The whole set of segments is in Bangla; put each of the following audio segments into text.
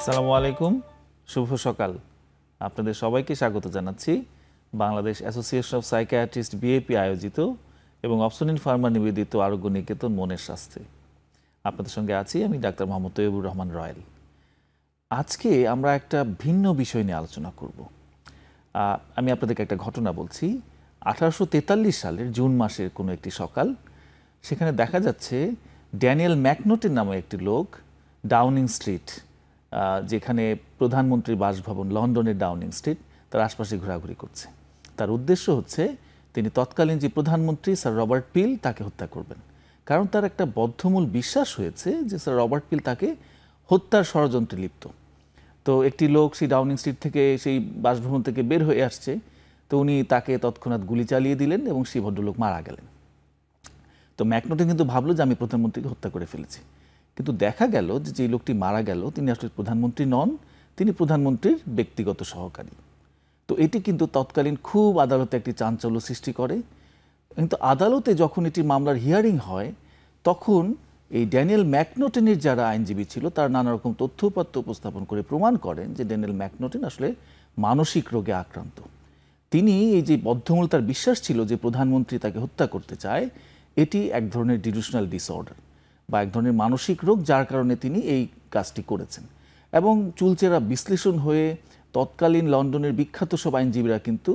আসসালামু আলাইকুম, শুভ সকাল। আপনাদের সবাইকে স্বাগত জানাচ্ছি Bangladesh association of psychiatrist BAP আয়োজিত এবং অপসনিন ফার্মা নিবেদিত আরোগ্য নিকেতন মনের স্বাস্থ্যে। আপনাদের সঙ্গে আছি আমি ডাক্তার মোহাম্মদ তৈয়বুর রহমান রয়েল। আজকে আমরা একটা ভিন্ন বিষয় নিয়ে আলোচনা করব। আমি আপনাদেরকে একটা ঘটনা বলছি। 1843 সালের জুন মাসের কোনো একটি সকাল, সেখানে দেখা যাচ্ছে ড্যানিয়েল ম্যাকনোটেন নামে একটি লোক ডাউনিং স্ট্রিট, যেখানে প্রধানমন্ত্রীর বাসভবন লন্ডনের ডাউনিং স্ট্রিট, তার আশপাশে ঘোরাঘুরি করছে। তার উদ্দেশ্য হচ্ছে তিনি তৎকালীন যে প্রধানমন্ত্রী স্যার রবার্ট পিল তাকে হত্যা করবেন, কারণ তার একটা বদ্ধমূল বিশ্বাস হয়েছে যে স্যার রবার্ট পিল তাকে হত্যার ষড়যন্ত্রে লিপ্ত। তো একটি লোক সেই ডাউনিং স্ট্রিট থেকে, সেই বাসভবন থেকে বের হয়ে আসছে, তো উনি তাকে তৎক্ষণাৎ গুলি চালিয়ে দিলেন এবং সেই ভদ্রলোক মারা গেলেন। তো ম্যাকনোটেন কিন্তু ভাবলো যে আমি প্রধানমন্ত্রীকে হত্যা করে ফেলেছি, কিন্তু দেখা গেল যে যে লোকটি মারা গেল তিনি আসলে প্রধানমন্ত্রী নন, তিনি প্রধানমন্ত্রীর ব্যক্তিগত সহকারী। তো এটি কিন্তু তৎকালীন খুব আদালতে একটি চাঞ্চল্য সৃষ্টি করে। কিন্তু আদালতে যখন এটি মামলার হিয়ারিং হয়, তখন এই ড্যানিয়েল ম্যাকনোটেনের যারা আইনজীবী ছিল তারা নানা রকম তথ্যপত্র উপস্থাপন করে প্রমাণ করেন যে ড্যানিয়েল ম্যাকনোটেন আসলে মানসিক রোগে আক্রান্ত। তিনি এই যে বদ্ধমূল তার বিশ্বাস ছিল যে প্রধানমন্ত্রী তাকে হত্যা করতে চায়, এটি এক ধরনের ডিলুশনাল ডিসঅর্ডার বা এক ধরনের মানসিক রোগ, যার কারণে তিনি এই কাজটি করেছেন। এবং চুলচেরা বিশ্লেষণ হয়ে তৎকালীন লন্ডনের বিখ্যাত সব আইনজীবীরা কিন্তু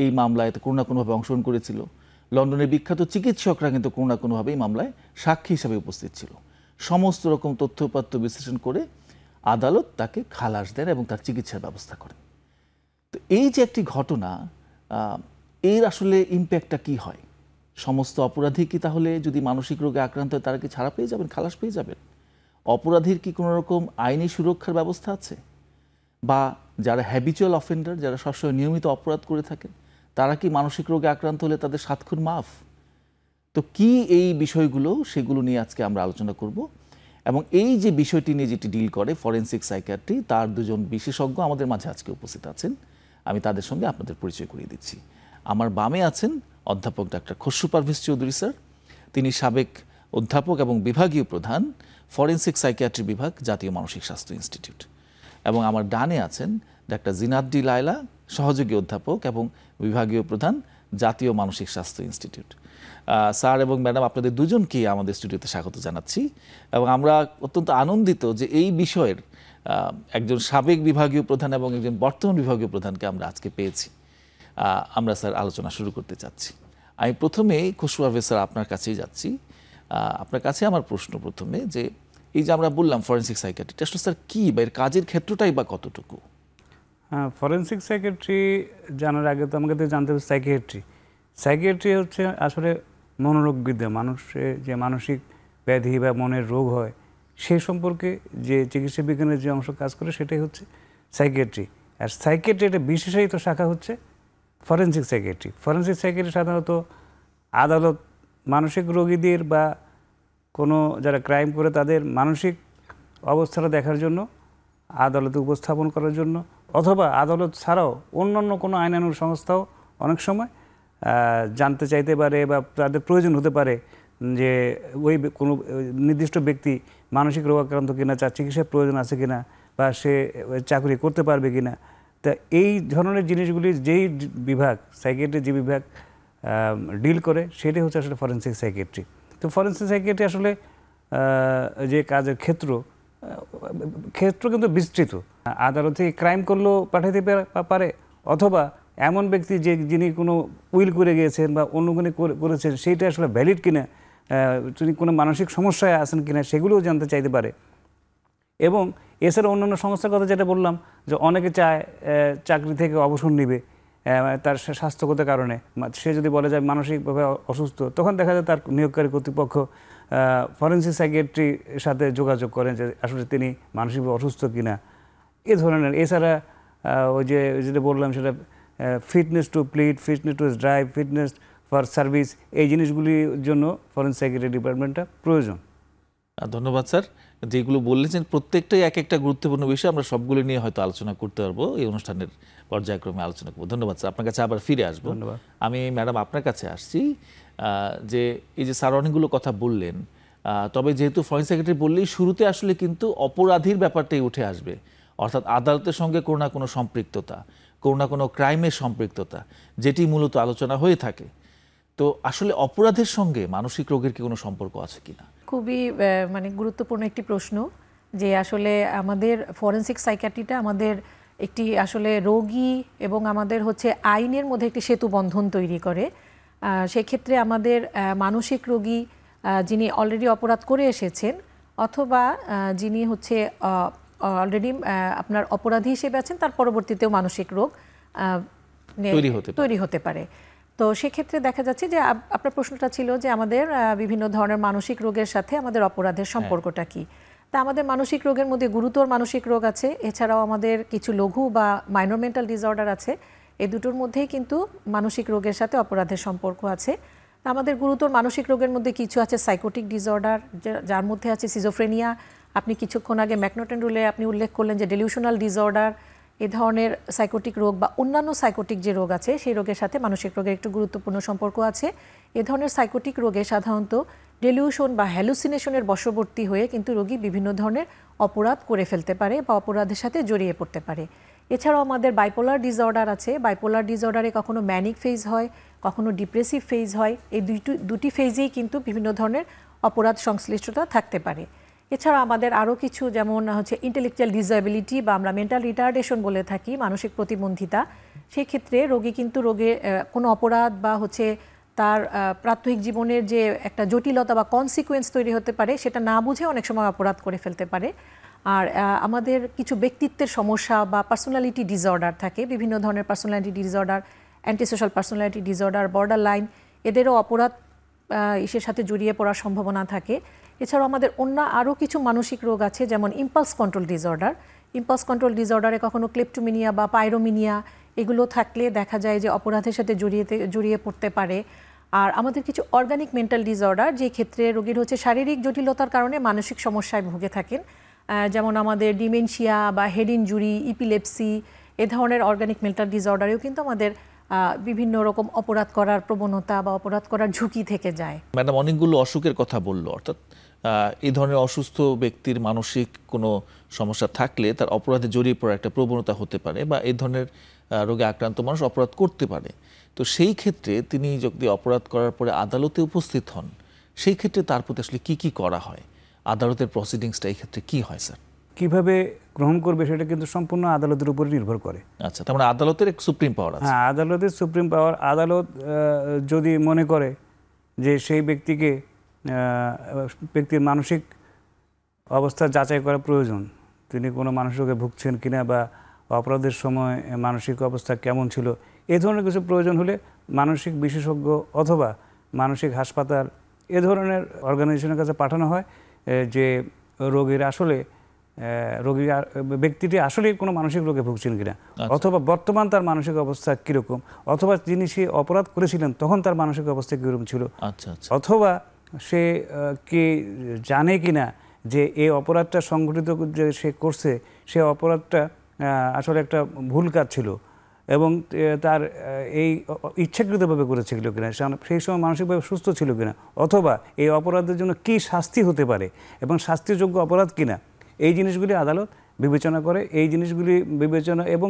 এই মামলায় কোনো না কোনোভাবে অংশগ্রহণ করেছিল। লন্ডনের বিখ্যাত চিকিৎসকরা কিন্তু কোনো না কোনোভাবে এই মামলায় সাক্ষী হিসাবে উপস্থিত ছিল। সমস্ত রকম তথ্যপত্র বিশ্লেষণ করে আদালত তাকে খালাস দেন এবং তার চিকিৎসার ব্যবস্থা করেন। তো এই যে একটি ঘটনা, এর আসলে ইম্প্যাক্টটা কি হয়? সমস্ত অপরাধী কি তাহলে যদি মানসিক রোগে আক্রান্ত হয় তারা কি ছাড়া পেয়ে যাবেন, খালাস পেয়ে যাবেন? অপরাধীর কি কোনো রকম আইনি সুরক্ষার ব্যবস্থা আছে? বা যারা হ্যাবিচুয়াল অফেন্ডার, যারা সবসময় নিয়মিত অপরাধ করে থাকেন, তারা কি মানসিক রোগে আক্রান্ত হলে তাদের 7 খুন মাফ? তো কি এই বিষয়গুলো, সেগুলো নিয়ে আজকে আমরা আলোচনা করব। এবং এই যে বিষয়টি নিয়ে যেটি ডিল করে ফরেনসিক সাইকিয়াট্রি, তার দুজন বিশেষজ্ঞ আমাদের মাঝে আজকে উপস্থিত আছেন। আমি তাদের সঙ্গে আপনাদের পরিচয় করিয়ে দিচ্ছি। আমার বামে আছেন অধ্যাপক ডাক্তার খসরু পারভেজ চৌধুরী স্যার, তিনি সাবেক অধ্যাপক এবং বিভাগীয় প্রধান, ফরেনসিক সাইকিয়াট্রি বিভাগ, জাতীয় মানসিক স্বাস্থ্য ইনস্টিটিউট। এবং আমার ডানে আছেন ডাক্তার জিনাত-ডি লায়লা, সহযোগী অধ্যাপক এবং বিভাগীয় প্রধান, জাতীয় মানসিক স্বাস্থ্য ইনস্টিটিউট। স্যার এবং ম্যাডাম, আপনাদের দুজনকে আমাদের স্টুডিওতে স্বাগত জানাচ্ছি। এবং আমরা অত্যন্ত আনন্দিত যে এই বিষয়ের একজন সাবেক বিভাগীয় প্রধান এবং একজন বর্তমান বিভাগীয় প্রধানকে আমরা আজকে পেয়েছি। আমরা স্যার আলোচনা শুরু করতে চাচ্ছি। আমি প্রথমেই খসরু পারভেজ স্যার আপনার কাছেই যাচ্ছি। আপনার কাছে আমার প্রশ্ন প্রথমে, যে এই যে আমরা বললাম ফরেনসিক সাইকিয়াট্রি, আসলে স্যার কী, বা এর কাজের ক্ষেত্রটাই বা কতটুকু? হ্যাঁ, ফরেনসিক সাইকিয়াট্রি জানার আগে তো আমাকে জানতে হবে সাইকিয়াট্রি হচ্ছে আসলে মনোরোগবিদ্যা। মানুষের যে মানসিক ব্যাধি বা মনের রোগ হয় সেই সম্পর্কে যে চিকিৎসা বিজ্ঞানের যে অংশ কাজ করে সেটাই হচ্ছে সাইকিয়াট্রি। আর সাইকিয়াট্রি একটা বিশেষায়িত শাখা হচ্ছে ফরেনসিক সাইকিয়াট্রি সাধারণত আদালত মানসিক রোগীদের বা কোনো যারা ক্রাইম করে তাদের মানসিক অবস্থাটা দেখার জন্য, আদালতে উপস্থাপন করার জন্য, অথবা আদালত ছাড়াও অন্যান্য কোনো আইনানুগ সংস্থাও অনেক সময় জানতে চাইতে পারে বা তাদের প্রয়োজন হতে পারে যে ওই কোনো নির্দিষ্ট ব্যক্তি মানসিক রোগাক্রান্ত কিনা, তার চিকিৎসার প্রয়োজন আছে কিনা, বা সে চাকরি করতে পারবে কিনা। তা এই ধরনের জিনিসগুলি যেই বিভাগ, সাইকিয়াট্রি যে বিভাগ ডিল করে, সেটাই হচ্ছে আসলে ফরেনসিক সাইকিয়াট্রি। তো ফরেনসিক সাইকিয়াট্রি আসলে যে কাজের ক্ষেত্র কিন্তু বিস্তৃত। আদালতে ক্রাইম করলেও পাঠাতে পারে, অথবা এমন ব্যক্তি যিনি কোনো উইল করে গিয়েছেন বা অন্য কোনো করেছেন সেইটা আসলে ভ্যালিড কিনা, তিনি কোনো মানসিক সমস্যায় আছেন কিনা, সেগুলোও জানতে চাইতে পারে। এবং এছাড়া অন্যান্য সংস্থার কথা যেটা বললাম, যে অনেকে চায় চাকরি থেকে অবসর নেবে তার স্বাস্থ্যগত কারণে। সে যদি বলে যায় মানসিকভাবে অসুস্থ, তখন দেখা যায় তার নিয়োগকারী কর্তৃপক্ষ ফরেনসিক সাইকিয়াট্রির সাথে যোগাযোগ করেন যে আসলে তিনি মানসিকভাবে অসুস্থ কিনা, এ ধরনের। এছাড়া ওই যে যেটা বললাম সেটা fitness to plead, fitness to drive, fitness for service, এই জিনিসগুলির জন্য ফরেনসিক সাইকিয়াট্রি ডিপার্টমেন্টটা প্রয়োজন। ধন্যবাদ স্যার। যেগুলো বললেন প্রত্যেকটাই এক একটা গুরুত্বপূর্ণ বিষয়, আমরা সবগুলো নিয়ে হয়তো আলোচনা করতে পারবো, এই অনুষ্ঠানের পর্যায়ক্রমে আলোচনা করবো। ধন্যবাদ স্যার, আপনার কাছে আবার ফিরে আসবো। ধন্যবাদ। আমি ম্যাডাম আপনার কাছে আসছি, যে এই যে স্যার অনেকগুলো কথা বললেন, তবে যেহেতু ফরেন সেক্রেটারি বললেই শুরুতে আসলে কিন্তু অপরাধীর ব্যাপারটাই উঠে আসবে, অর্থাৎ আদালতের সঙ্গে কোনো না কোনো সম্পৃক্ততা, কোনো না কোনো ক্রাইমের সম্পৃক্ততা, যেটি মূলত আলোচনা হয়ে থাকে। তো আসলে অপরাধের সঙ্গে মানসিক রোগের কি কোনো সম্পর্ক আছে কিনা? খুবই মানে গুরুত্বপূর্ণ একটি প্রশ্ন, যে আসলে আমাদের ফরেনসিক সাইকিয়াট্রিটা আমাদের একটি আসলে রোগী এবং আমাদের হচ্ছে আইনের মধ্যে একটি সেতু বন্ধন তৈরি করে। সেক্ষেত্রে আমাদের মানসিক রোগী যিনি অলরেডি অপরাধ করে এসেছেন, অথবা যিনি হচ্ছে অলরেডি আপনার অপরাধী হিসেবে আছেন, তার পরবর্তীতেও মানসিক রোগ তৈরি হতে পারে। তো সেক্ষেত্রে দেখা যাচ্ছে যে আপনার প্রশ্নটা ছিল যে আমাদের বিভিন্ন ধরনের মানসিক রোগের সাথে আমাদের অপরাধের সম্পর্কটা কি। তা আমাদের মানসিক রোগের মধ্যে গুরুতর মানসিক রোগ আছে, এছাড়াও আমাদের কিছু লঘু বা মাইনর মেন্টাল ডিসঅর্ডার আছে। এই দুটোর মধ্যেই কিন্তু মানসিক রোগের সাথে অপরাধের সম্পর্ক আছে। আমাদের গুরুতর মানসিক রোগের মধ্যে কিছু আছে সাইকোটিক ডিসঅর্ডার, যার মধ্যে আছে সিজোফ্রেনিয়া। আপনি কিছুক্ষণ আগে ম্যাকনোটেন রুলে আপনি উল্লেখ করলেন যে ডেলিউশনাল ডিসঅর্ডার, এই ধরনের সাইকোটিক রোগ বা অন্যান্য সাইকোটিক যে রোগ আছে সেই রোগের সাথে মানসিক রোগের একটু গুরুত্বপূর্ণ সম্পর্ক আছে। এ ধরনের সাইকোটিক রোগে সাধারণত ডেলিউশন বা হ্যালুসিনেশনের বশবর্তী হয়ে কিন্তু রোগী বিভিন্ন ধরনের অপরাধ করে ফেলতে পারে বা অপরাধের সাথে জড়িয়ে পড়তে পারে। এছাড়াও আমাদের বাইপোলার ডিসঅর্ডার আছে। বাইপোলার ডিসঅর্ডারে কখনো ম্যানিক ফেজ হয়, কখনো ডিপ্রেসিভ ফেজ হয়। এই দুটি ফেজেই কিন্তু বিভিন্ন ধরনের অপরাধ সংশ্লিষ্টতা থাকতে পারে। এছাড়া আমাদের আরও কিছু, যেমন হচ্ছে ইন্টেলেকচুয়াল ডিসএবিলিটি বা আমরা মেন্টাল রিটার্ডেশন বলে থাকি, মানসিক প্রতিবন্ধিতা। সেই ক্ষেত্রে রোগী কিন্তু কোনো অপরাধ বা হচ্ছে তার প্রাত্যহিক জীবনের যে একটা জটিলতা বা কনসিকুয়েন্স তৈরি হতে পারে সেটা না বুঝে অনেক সময় অপরাধ করে ফেলতে পারে। আর আমাদের কিছু ব্যক্তিত্বের সমস্যা বা পার্সোনালিটি ডিসঅর্ডার থাকে, বিভিন্ন ধরনের personality disorder, antisocial personality disorder, border line, এদেরও অপরাধ ইসের সাথে জড়িয়ে পড়ার সম্ভাবনা থাকে। এছাড়াও আমাদের অন্য আরও কিছু মানসিক রোগ আছে, যেমন impulse control disorder. Impulse control ডিসঅর্ডারে কখনো ক্লেপটোমিনিয়া বা পাইরোমিনিয়া এগুলো থাকলে দেখা যায় যে অপরাধের সাথে জড়িয়ে পড়তে পারে। আর আমাদের কিছু অর্গানিক মেন্টাল ডিসঅর্ডার, যে ক্ষেত্রে রোগীর হচ্ছে শারীরিক জটিলতার কারণে মানসিক সমস্যায় ভুগে থাকেন, যেমন আমাদের ডিমেনশিয়া বা হেড ইনজুরি, ইপিলেপসি, এ ধরনের অর্গানিক মেন্টাল ডিসঅর্ডারেও কিন্তু আমাদের বিভিন্ন রকম অপরাধ করার প্রবণতা বা অপরাধ করার ঝুঁকি থেকে যায়। ম্যাডাম অনেকগুলো অসুখের কথা বললো, অর্থাৎ এই ধরনের অসুস্থ ব্যক্তির মানসিক কোনো সমস্যা থাকলে তার অপরাধে জড়িয়ে পড়ার একটা প্রবণতা হতে পারে, বা এই ধরনের রোগে আক্রান্ত মানুষ অপরাধ করতে পারে। তো সেই ক্ষেত্রে তিনি যদি অপরাধ করার পরে আদালতে উপস্থিত হন, সেই ক্ষেত্রে তার প্রতি আসলে কি করা হয়? আদালতের প্রসিডিংসটা এই ক্ষেত্রে কি হয় স্যার? কিভাবে গ্রহণ করবে সেটা কিন্তু সম্পূর্ণ আদালতের উপর নির্ভর করে। আচ্ছা, তার মানে আদালতের এক সুপ্রিম পাওয়ার আছে। হ্যাঁ, আদালতের সুপ্রিম পাওয়ার। আদালত যদি মনে করে যে সেই ব্যক্তির মানসিক অবস্থা যাচাই করা প্রয়োজন, তিনি কোনো মানসিক রোগে ভুগছেন কিনা বা অপরাধের সময় মানসিক অবস্থা কেমন ছিল, এ ধরনের কিছু প্রয়োজন হলে মানসিক বিশেষজ্ঞ অথবা মানসিক হাসপাতাল এ ধরনের অর্গানাইজেশনের কাছে পাঠানো হয়, যে ব্যক্তিটি আসলে কোনো মানসিক রোগে ভুগছেন কিনা, অথবা বর্তমান তার মানসিক অবস্থা কীরকম, অথবা যিনি সে অপরাধ করেছিলেন তখন তার মানসিক অবস্থা কীরকম ছিল, অথবা সে কি জানে কিনা যে এই অপরাধটা সংঘটিত যে সে করছে সে অপরাধটা আসলে একটা ভুল কাজ ছিল এবং তার এই ইচ্ছাকৃতভাবে করেছিল কিনা, সেই সময় মানসিকভাবে সুস্থ ছিল কিনা, অথবা এই অপরাধের জন্য কী শাস্তি হতে পারে এবং শাস্তিযোগ্য অপরাধ কিনা, এই জিনিসগুলি আদালত বিবেচনা করে। এই জিনিসগুলি বিবেচনা এবং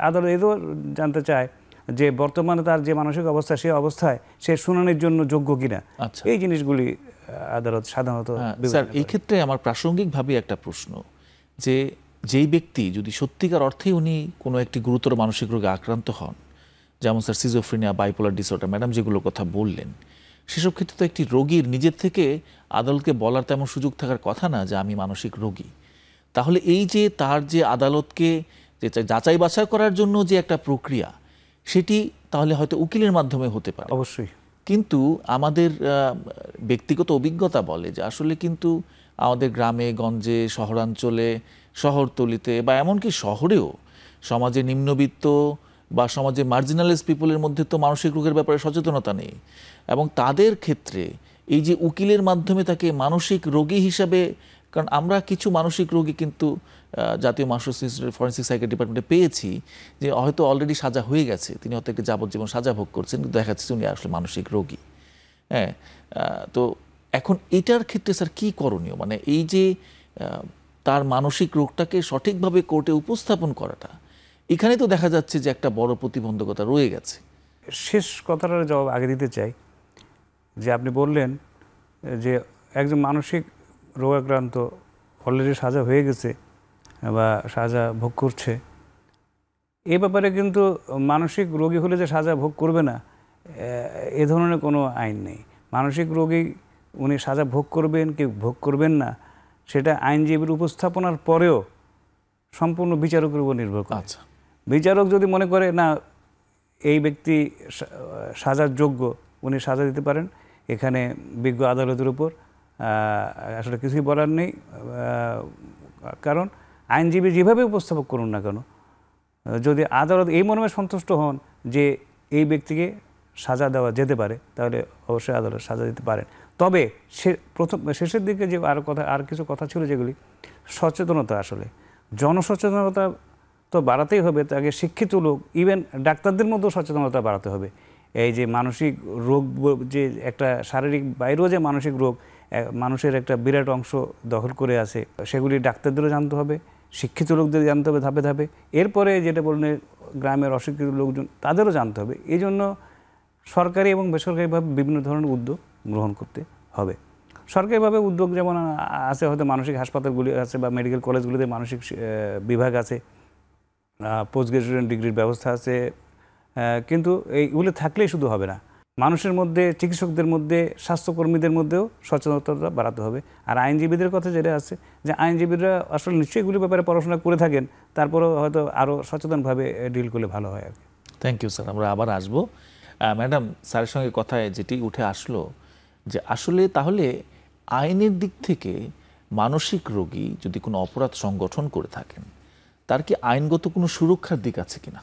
আদালত এও জানতে চায় যে বর্তমানে তার যে মানসিক অবস্থা সেই অবস্থায় সে শুনানির জন্য যোগ্য কিনা। এই জিনিসগুলি আদালত সাধারণত। স্যার, এই ক্ষেত্রে আমার প্রাসঙ্গিকভাবে একটা প্রশ্ন, যে যেই ব্যক্তি যদি সত্যিকার অর্থেই উনি কোনো একটি গুরুতর মানসিক রোগে আক্রান্ত হন, যেমন sir schizophrenia, bipolar disorder, madam যেগুলো কথা বললেন, সেসব ক্ষেত্রে তো একটি রোগীর নিজের থেকে আদালতকে বলার তেমন সুযোগ থাকার কথা না যে আমি মানসিক রোগী। তাহলে এই যে তার যে আদালতকে যে যাচাই বাছাই করার জন্য যে একটা প্রক্রিয়া, সেটি তাহলে হয়তো উকিলের মাধ্যমে হতে পারে অবশ্যই। কিন্তু আমাদের ব্যক্তিগত অভিজ্ঞতা বলে যে আসলে কিন্তু আমাদের গ্রামে গঞ্জে, শহরাঞ্চলে, শহরতলিতে বা এমনকি শহরেও সমাজে নিম্নবিত্ত বা সমাজে মার্জিনালাইজ পিপলের মধ্যে তো মানসিক রোগের ব্যাপারে সচেতনতা নেই, এবং তাদের ক্ষেত্রে এই যে উকিলের মাধ্যমে তাকে মানসিক রোগী হিসাবে, কারণ আমরা কিছু মানসিক রোগী কিন্তু জাতীয় মানসিক ফরেনসিক সাইকিয়াট্রি ডিপার্টমেন্টে পেয়েছি যে হয়তো অলরেডি সাজা হয়ে গেছে, তিনি হয়তো একটি যাবজ্জীবন সাজা ভোগ করছেন, কিন্তু দেখা যাচ্ছে উনি আসলে মানসিক রোগী। হ্যাঁ, তো এখন এটার ক্ষেত্রে স্যার কি করণীয়, মানে এই যে তার মানসিক রোগটাকে সঠিকভাবে কোর্টে উপস্থাপন করাটা, এখানে তো দেখা যাচ্ছে যে একটা বড় প্রতিবন্ধকতা রয়ে গেছে। শেষ কথাটার জবাব আগে দিতে চাই যে আপনি বললেন যে একজন মানসিক রোগাক্রান্ত অলরেডি সাজা হয়ে গেছে বা সাজা ভোগ করছে, এ ব্যাপারে কিন্তু মানসিক রোগী হলে যে সাজা ভোগ করবে না এ ধরনের কোনো আইন নেই। মানসিক রোগী উনি সাজা ভোগ করবেন কি ভোগ করবেন না সেটা আইনজীবীর উপস্থাপনার পরেও সম্পূর্ণ বিচারকের উপর নির্ভর করে। আচ্ছা, বিচারক যদি মনে করে না এই ব্যক্তি সাজার যোগ্য, উনি সাজা দিতে পারেন, এখানে বিজ্ঞ আদালতের উপর আসলে কিছুই বলার নেই। কারণ আইনজীবী যেভাবে উপস্থাপক করুন না কেন, যদি আদালত এই মর্মে সন্তুষ্ট হন যে এই ব্যক্তিকে সাজা দেওয়া যেতে পারে, তাহলে অবশ্যই আদালত সাজা দিতে পারেন। তবে শেষের দিকে যে আর কিছু কথা ছিল যেগুলি সচেতনতা, আসলে জনসচেতনতা তো বাড়াতেই হবে, তাকে শিক্ষিত লোক, ইভেন ডাক্তারদের মধ্যেও সচেতনতা বাড়াতে হবে। এই যে মানসিক রোগ, যে একটা শারীরিক বাইরেও যে মানসিক রোগ মানুষের একটা বিরাট অংশ দখল করে আছে, সেগুলি ডাক্তারদেরও জানতে হবে, শিক্ষিত লোকদের জানতে হবে ধাপে ধাপে। এরপরে যেটা বললেন গ্রামের অশিক্ষিত লোকজন, তাদেরও জানতে হবে। এই জন্য সরকারি এবং বেসরকারিভাবে বিভিন্ন ধরনের উদ্যোগ গ্রহণ করতে হবে। সরকারিভাবে উদ্যোগ যেমন আছে, হয়তো মানসিক হাসপাতালগুলি আছে বা মেডিকেল কলেজগুলিতে মানসিক বিভাগ আছে, পোস্ট গ্রাজুয়েশন ডিগ্রির ব্যবস্থা আছে, কিন্তু এইগুলো থাকলেই শুধু হবে না। মানুষের মধ্যে, চিকিৎসকদের মধ্যে, স্বাস্থ্যকর্মীদের মধ্যেও সচেতনতা বাড়াতে হবে। আর আইনজীবীদের কথা যেটা আছে, যে আইনজীবীরা আসলে নিশ্চয়ই এগুলির ব্যাপারে পড়াশোনা করে থাকেন, তারপরেও হয়তো আরও সচেতনভাবে ডিল করলে ভালো হয় আর কি। থ্যাংক ইউ স্যার, আমরা আবার আসবো। ম্যাডাম, স্যারের সঙ্গে কথায় যেটি উঠে আসলো যে আসলে তাহলে আইনের দিক থেকে মানসিক রোগী যদি কোনো অপরাধ সংগঠন করে থাকেন, তার কি আইনগত কোনো সুরক্ষার দিক আছে কিনা,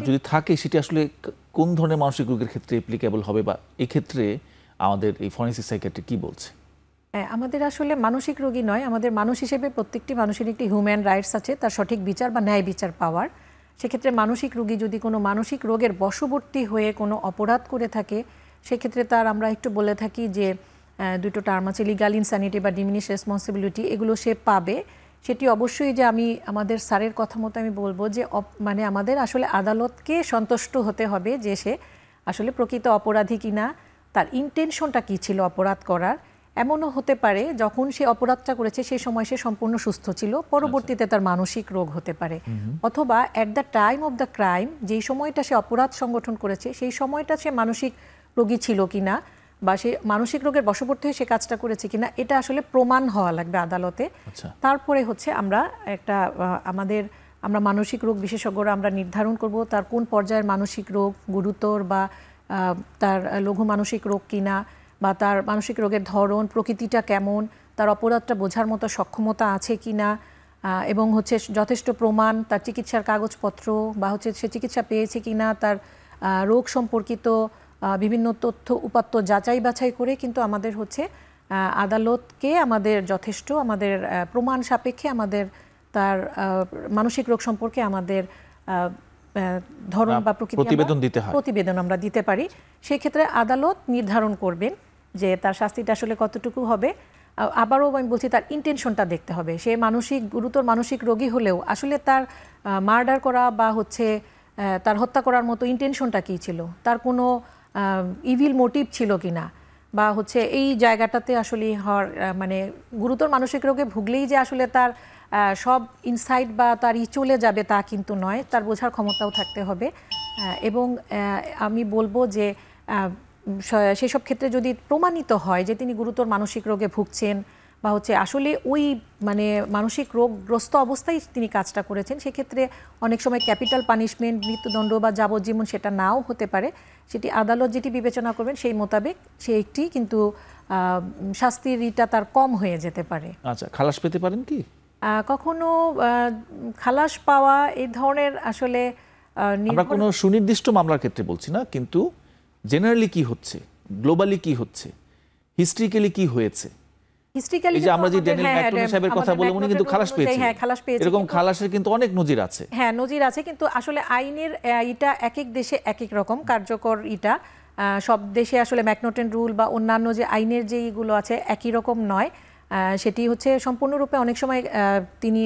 যদি থাকে সেটি আসলে কোন ধরনের মানসিক রোগের ক্ষেত্রে অ্যাপ্লিকেবল হবে, বা এই ক্ষেত্রে আমাদের এই ফরেনসিক সাইকিয়াট্রি কি বলছে? আমাদের আসলে মানসিক রোগী নয়, আমাদের মানুষ হিসেবে প্রত্যেকটি মানুষের একটি হিউম্যান রাইটস আছে, তার সঠিক বিচার বা ন্যায় বিচার পাওয়ার। সেক্ষেত্রে মানসিক রোগী যদি কোনো মানসিক রোগের বশবর্তী হয়ে কোনো অপরাধ করে থাকে, সেক্ষেত্রে তার আমরা একটু বলে থাকি যে দুটো টার্ম আছে, লিগাল ইনস্যানিটি বা ডিমিনিশ রেসপন্সিবিলিটি, এগুলো সে পাবে। সেটি অবশ্যই যে আমাদের স্যারের কথা মতো আমি বলবো যে মানে আমাদের আসলে আদালতকে সন্তুষ্ট হতে হবে যে সে আসলে প্রকৃত অপরাধী কিনা, তার ইন্টেনশনটা কী ছিল অপরাধ করার। এমনও হতে পারে যখন সে অপরাধটা করেছে সেই সময় সে সম্পূর্ণ সুস্থ ছিল, পরবর্তীতে তার মানসিক রোগ হতে পারে, অথবা at the time of the crime, যেই সময়টা সে অপরাধ সংগঠন করেছে সেই সময়টা সে মানসিক রোগী ছিল কিনা বা সে মানসিক রোগের বশবর্তী হয়ে সে কাজটা করেছে কিনা, এটা আসলে প্রমাণ হওয়া লাগবে আদালতে। তারপরে হচ্ছে আমরা মানসিক রোগ বিশেষজ্ঞরা আমরা নির্ধারণ করব তার কোন পর্যায়ের মানসিক রোগ, গুরুতর বা তার লঘু মানসিক রোগ কিনা, বা তার মানসিক রোগের ধরন, প্রকৃতিটা কেমন, তার অপরাধটা বোঝার মতো সক্ষমতা আছে কিনা, এবং হচ্ছে যথেষ্ট প্রমাণ, তার চিকিৎসার কাগজপত্র বা হচ্ছে সে চিকিৎসা পেয়েছে কিনা, তার রোগ সম্পর্কিত বিভিন্ন তথ্য উপাত্ত যাচাই বাছাই করে কিন্তু আমাদের হচ্ছে আদালতকে আমাদের যথেষ্ট আমাদের প্রমাণ সাপেক্ষে আমাদের তার মানসিক রোগ সম্পর্কে আমাদের ধরন বা প্রতিবেদন আমরা দিতে পারি। সেই ক্ষেত্রে আদালত নির্ধারণ করবেন যে তার শাস্তিটা আসলে কতটুকু হবে। আবারও আমি বলছি, তার ইন্টেনশনটা দেখতে হবে। সে গুরুতর মানসিক রোগী হলেও আসলে তার মার্ডার করা বা হচ্ছে তার হত্যা করার মতো ইন্টেনশনটা কী ছিল, তার কোনো ইভিল মোটিভ ছিল কিনা, বা হচ্ছে এই জায়গাটাতে আসলে মানে গুরুতর মানসিক রোগে ভুগলেই যে আসলে তার সব ইনসাইট বা তার চলে যাবে তা কিন্তু নয়, তার বোঝার ক্ষমতাও থাকতে হবে। এবং আমি বলবো যে সেসব ক্ষেত্রে যদি প্রমাণিত হয় যে তিনি গুরুতর মানসিক রোগে ভুগছেন বা হচ্ছে আসলে ওই মানে মানসিক রোগগ্রস্ত অবস্থায় তিনি কাজটা করেছেন, সেক্ষেত্রে অনেক সময় ক্যাপিটাল পানিশমেন্ট, মৃত্যুদণ্ড বা যাবজ্জীবন সেটা নাও হতে পারে। সেটি আদালত যেটি বিবেচনা করবেন সেই মোতাবেক সে একটি কিন্তু শাস্তির ইটা তার কম হয়ে যেতে পারে। আচ্ছা, খালাস পেতে পারেন কি? কখনো খালাস পাওয়া এই ধরনের আসলে আমরা কোনো সুনির্দিষ্ট মামলার ক্ষেত্রে বলছি না, কিন্তু জেনারেলি কি হচ্ছে, গ্লোবালি কি হচ্ছে, হিস্ট্রিক্যালি কি হয়েছে, আমরা যে ড্যানিয়েল ম্যাকটনি সাহেবের কথা বললাম, উনি কিন্তু খালাস পেয়েছেন। এরকম খালাসের কিন্তু অনেক নজির আছে। হ্যাঁ, নজির আছে, কিন্তু আসলে আইনের এটা এক এক দেশে এক এক রকম কার্যকর। সব দেশে আসলে ম্যাকনোটেন রুল বা অন্যান্য যে আইনের যেইগুলো আছে একই রকম নয়। সেটি হচ্ছে সম্পূর্ণরূপে অনেক সময় তিনি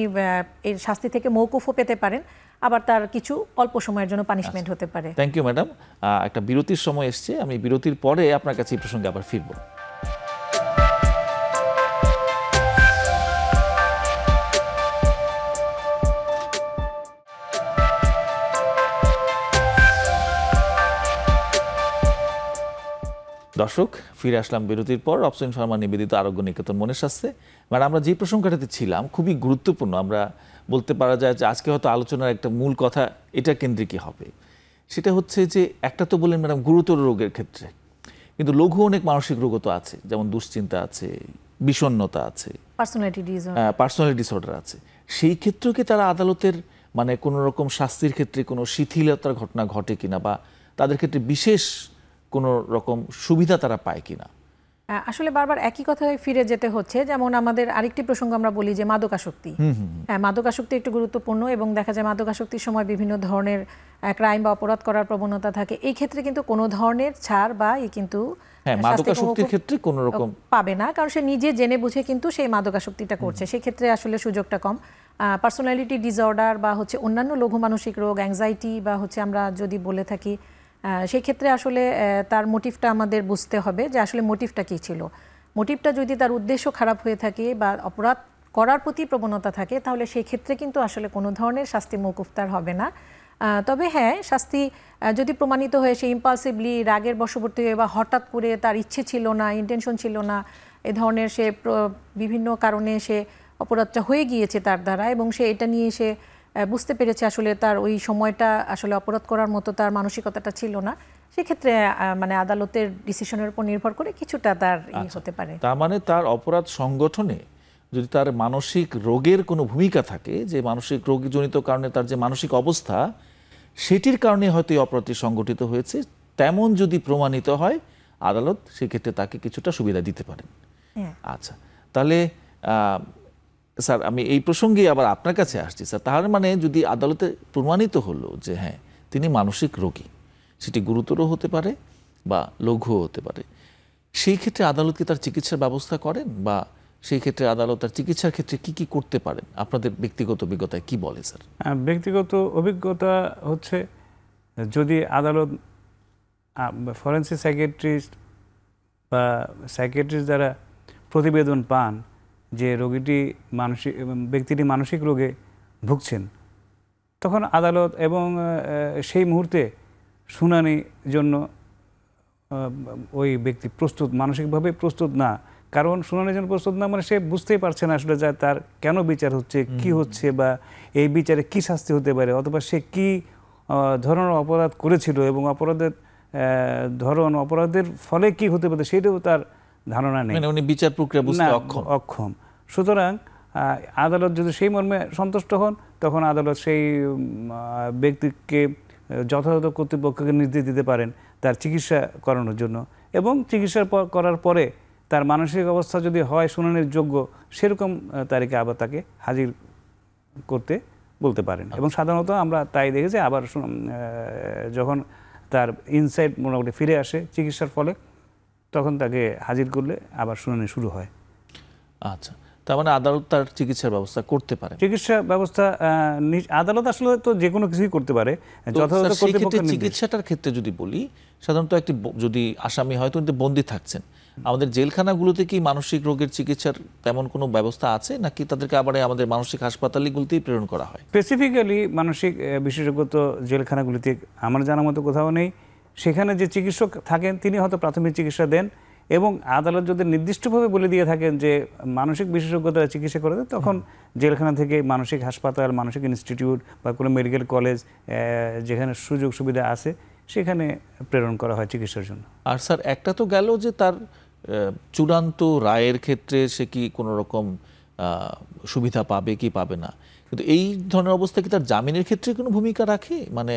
এর শাস্তি থেকে মওকুফও পেতে পারেন, আবার তার কিছু অল্প সময়ের জন্য পানিশমেন্ট হতে পারে। Thank you madam. একটা বিরতির সময় এসছে, আমি বিরতির পরে আপনার কাছে এই প্রসঙ্গে আবার ফিরব। দর্শক, ফিরে আসলাম বিরতির পর। অপসন ফার্মা নিবেদিত আরোগ্য নিকেতন মনের স্বাস্থ্যে। মানে আমরা যে প্রসঙ্গটাতে ছিলাম খুবই গুরুত্বপূর্ণ। আমরা বলতে পারা যায় যে আজকে হয়তো আলোচনার একটা মূল কথা এটা কেন্দ্রিকই হবে। সেটা হচ্ছে যে একটা তো বললেন ম্যাডাম গুরুতর রোগের ক্ষেত্রে, কিন্তু লঘু অনেক মানসিক রোগও তো আছে, যেমন দুশ্চিন্তা আছে, বিষণ্ণতা আছে, পার্সোনালিটি ডিসঅর্ডার আছে। সেই ক্ষেত্রেও কি তারা আদালতের মানে কোনো রকম শাস্তির ক্ষেত্রে কোনো শিথিলতার ঘটনা ঘটে কিনা, বা তাদের ক্ষেত্রে বিশেষ কোনো রকম সুবিধা তারা পায় কিনা? আসলে বারবার একই কথায় ফিরে যেতে হচ্ছে। যেমন আমাদের আরেকটি প্রসঙ্গ আমরা বলি যে মাদকাসক্তি। হ্যাঁ, মাদকাসক্তি একটু গুরুত্বপূর্ণ, এবং দেখা যায় মাদকাসক্তির সময় বিভিন্ন ধরনের ক্রাইম বা অপরাধ করার প্রবণতা থাকে। এই ক্ষেত্রে কিন্তু কোনো ধরনের ছাড় বা কিন্তু মাদকাসক্তির ক্ষেত্রে কোনো রকম পাবে না, কারণ সে নিজে জেনে বুঝে কিন্তু সেই মাদকাসক্তিটা করছে। সেক্ষেত্রে আসলে সুযোগটা কম। পার্সোনালিটি ডিসঅর্ডার বা হচ্ছে অন্যান্য লঘু মানসিক রোগ, অ্যাংজাইটি বা হচ্ছে আমরা যদি বলে থাকি, সেই ক্ষেত্রে আসলে তার মোটিভটা আমাদের বুঝতে হবে যে আসলে মোটিভটা কী ছিল। মোটিভটা যদি তার উদ্দেশ্য খারাপ হয়ে থাকে বা অপরাধ করার প্রতি প্রবণতা থাকে, তাহলে সেই ক্ষেত্রে কিন্তু আসলে কোনো ধরনের শাস্তি মওকুফ তার হবে না। তবে হ্যাঁ, শাস্তি যদি প্রমাণিত হয়ে সে ইম্পালসিভলি রাগের বশবর্তী হয়ে বা হঠাৎ করে তার ইচ্ছে ছিল না, ইন্টেনশন ছিল না, এ ধরনের সে বিভিন্ন কারণে সে অপরাধটা হয়ে গিয়েছে তার দ্বারা, এবং সে এটা নিয়ে সে বুঝতে পেরেছে আসলে তার ওই সময়টা আসলে অপরাধ করার মতো তার মানসিকতাটা ছিল না, সেক্ষেত্রে মানে আদালতের ডিসিশনের উপর নির্ভর করে কিছুটা তার হতে পারে। তার মানে তার অপরাধ সংগঠনে যদি তার মানসিক রোগের কোনো ভূমিকা থাকে, যে মানসিক রোগজনিত কারণে তার যে মানসিক অবস্থা সেটির কারণে হয়তো এই অপরাধটি সংগঠিত হয়েছে, তেমন যদি প্রমাণিত হয় আদালত সেক্ষেত্রে তাকে কিছুটা সুবিধা দিতে পারেন। আচ্ছা, তাহলে স্যার আমি এই প্রসঙ্গে আবার আপনার কাছে আসছি স্যার। তাহলে মানে যদি আদালতে প্রমাণিত হলো যে হ্যাঁ তিনি মানসিক রোগী, সেটি গুরুতর হতে পারে বা লঘুও হতে পারে, সেই ক্ষেত্রে আদালত কি তার চিকিৎসার ব্যবস্থা করেন, বা সেই ক্ষেত্রে আদালত তার চিকিৎসার ক্ষেত্রে কি কি করতে পারেন? আপনাদের ব্যক্তিগত অভিজ্ঞতায় কি বলে স্যার? ব্যক্তিগত অভিজ্ঞতা হচ্ছে, যদি আদালত ফরেনসিক সাইকিয়াট্রিস্ট বা সাইকিয়াট্রিস্ট দ্বারা প্রতিবেদন পান যে ব্যক্তিটি মানসিক রোগে ভুগছেন, তখন আদালত এবং সেই মুহূর্তে শুনানির জন্য ওই ব্যক্তি প্রস্তুত, মানসিকভাবে প্রস্তুত না। কারণ শুনানির জন্য প্রস্তুত না মানে সে বুঝতেই পারছে না আসলে যে তার কেন বিচার হচ্ছে, কি হচ্ছে, বা এই বিচারে কি শাস্তি হতে পারে, অথবা সে কি ধরনের অপরাধ করেছিল এবং অপরাধের ধরন, অপরাধের ফলে কি হতে পারে সেটাও তার ধারণা নেই, উনি বিচার প্রক্রিয়া বুঝতে অক্ষম। সুতরাং আদালত যদি সেই মর্মে সন্তুষ্ট হন, তখন আদালত সেই ব্যক্তিকে যথাযথ কর্তৃপক্ষকে নির্দেশ দিতে পারেন তার চিকিৎসা করানোর জন্য, এবং চিকিৎসা করার পরে তার মানসিক অবস্থা যদি হয় শুনানির যোগ্য, সেরকম তারিখে আবার তাকে হাজির করতে বলতে পারেন। এবং সাধারণত আমরা তাই দেখেছি, আবার যখন তার ইনসাইট মোটামুটি ফিরে আসে চিকিৎসার ফলে, তখন তাকে হাজির করলে আবার শুনানি শুরু হয়। আচ্ছা, তার মানে আদালত তার চিকিৎসার ব্যবস্থা করতে পারে। চিকিৎসা ব্যবস্থা আদালত আসলে তো যে কোনো কিছুই করতে পারে, যথাযথ কর্তৃপক্ষের নির্দেশ। চিকিৎসাটার ক্ষেত্রে যদি বলি, সাধারণত একটি যদি আসামি হয়তো বন্দী থাকছেন, আমাদের জেলখানাগুলোতে কি মানসিক রোগের চিকিৎসার তেমন কোনো ব্যবস্থা আছে, নাকি তাদেরকে আবার আমাদের মানসিক হাসপাতালগুলোতেই প্রেরণ করা হয়? স্পেসিফিক্যালি মানসিক বিশেষজ্ঞ জেলখানাগুলিতে আমার জানার মতো কোথাও নেই। সেখানে যে চিকিৎসক থাকেন তিনি হয়তো প্রাথমিক চিকিৎসা দেন, এবং আদালত যদি নির্দিষ্টভাবে বলে দিয়ে থাকেন যে মানসিক বিশেষজ্ঞতা চিকিৎসা করে দেন, তখন জেলখানা থেকে মানসিক হাসপাতাল, মানসিক ইনস্টিটিউট বা কোনো মেডিকেল কলেজ যেখানে সুযোগ সুবিধা আছে সেখানে প্রেরণ করা হয় চিকিৎসার জন্য। আর স্যার একটা তো গেল যে তার চূড়ান্ত রায়ের ক্ষেত্রে সে কি কোনো রকম সুবিধা পাবে কি পাবে না, কিন্তু এই ধরনের অবস্থা কি তার জামিনের ক্ষেত্রে কোনো ভূমিকা রাখে? মানে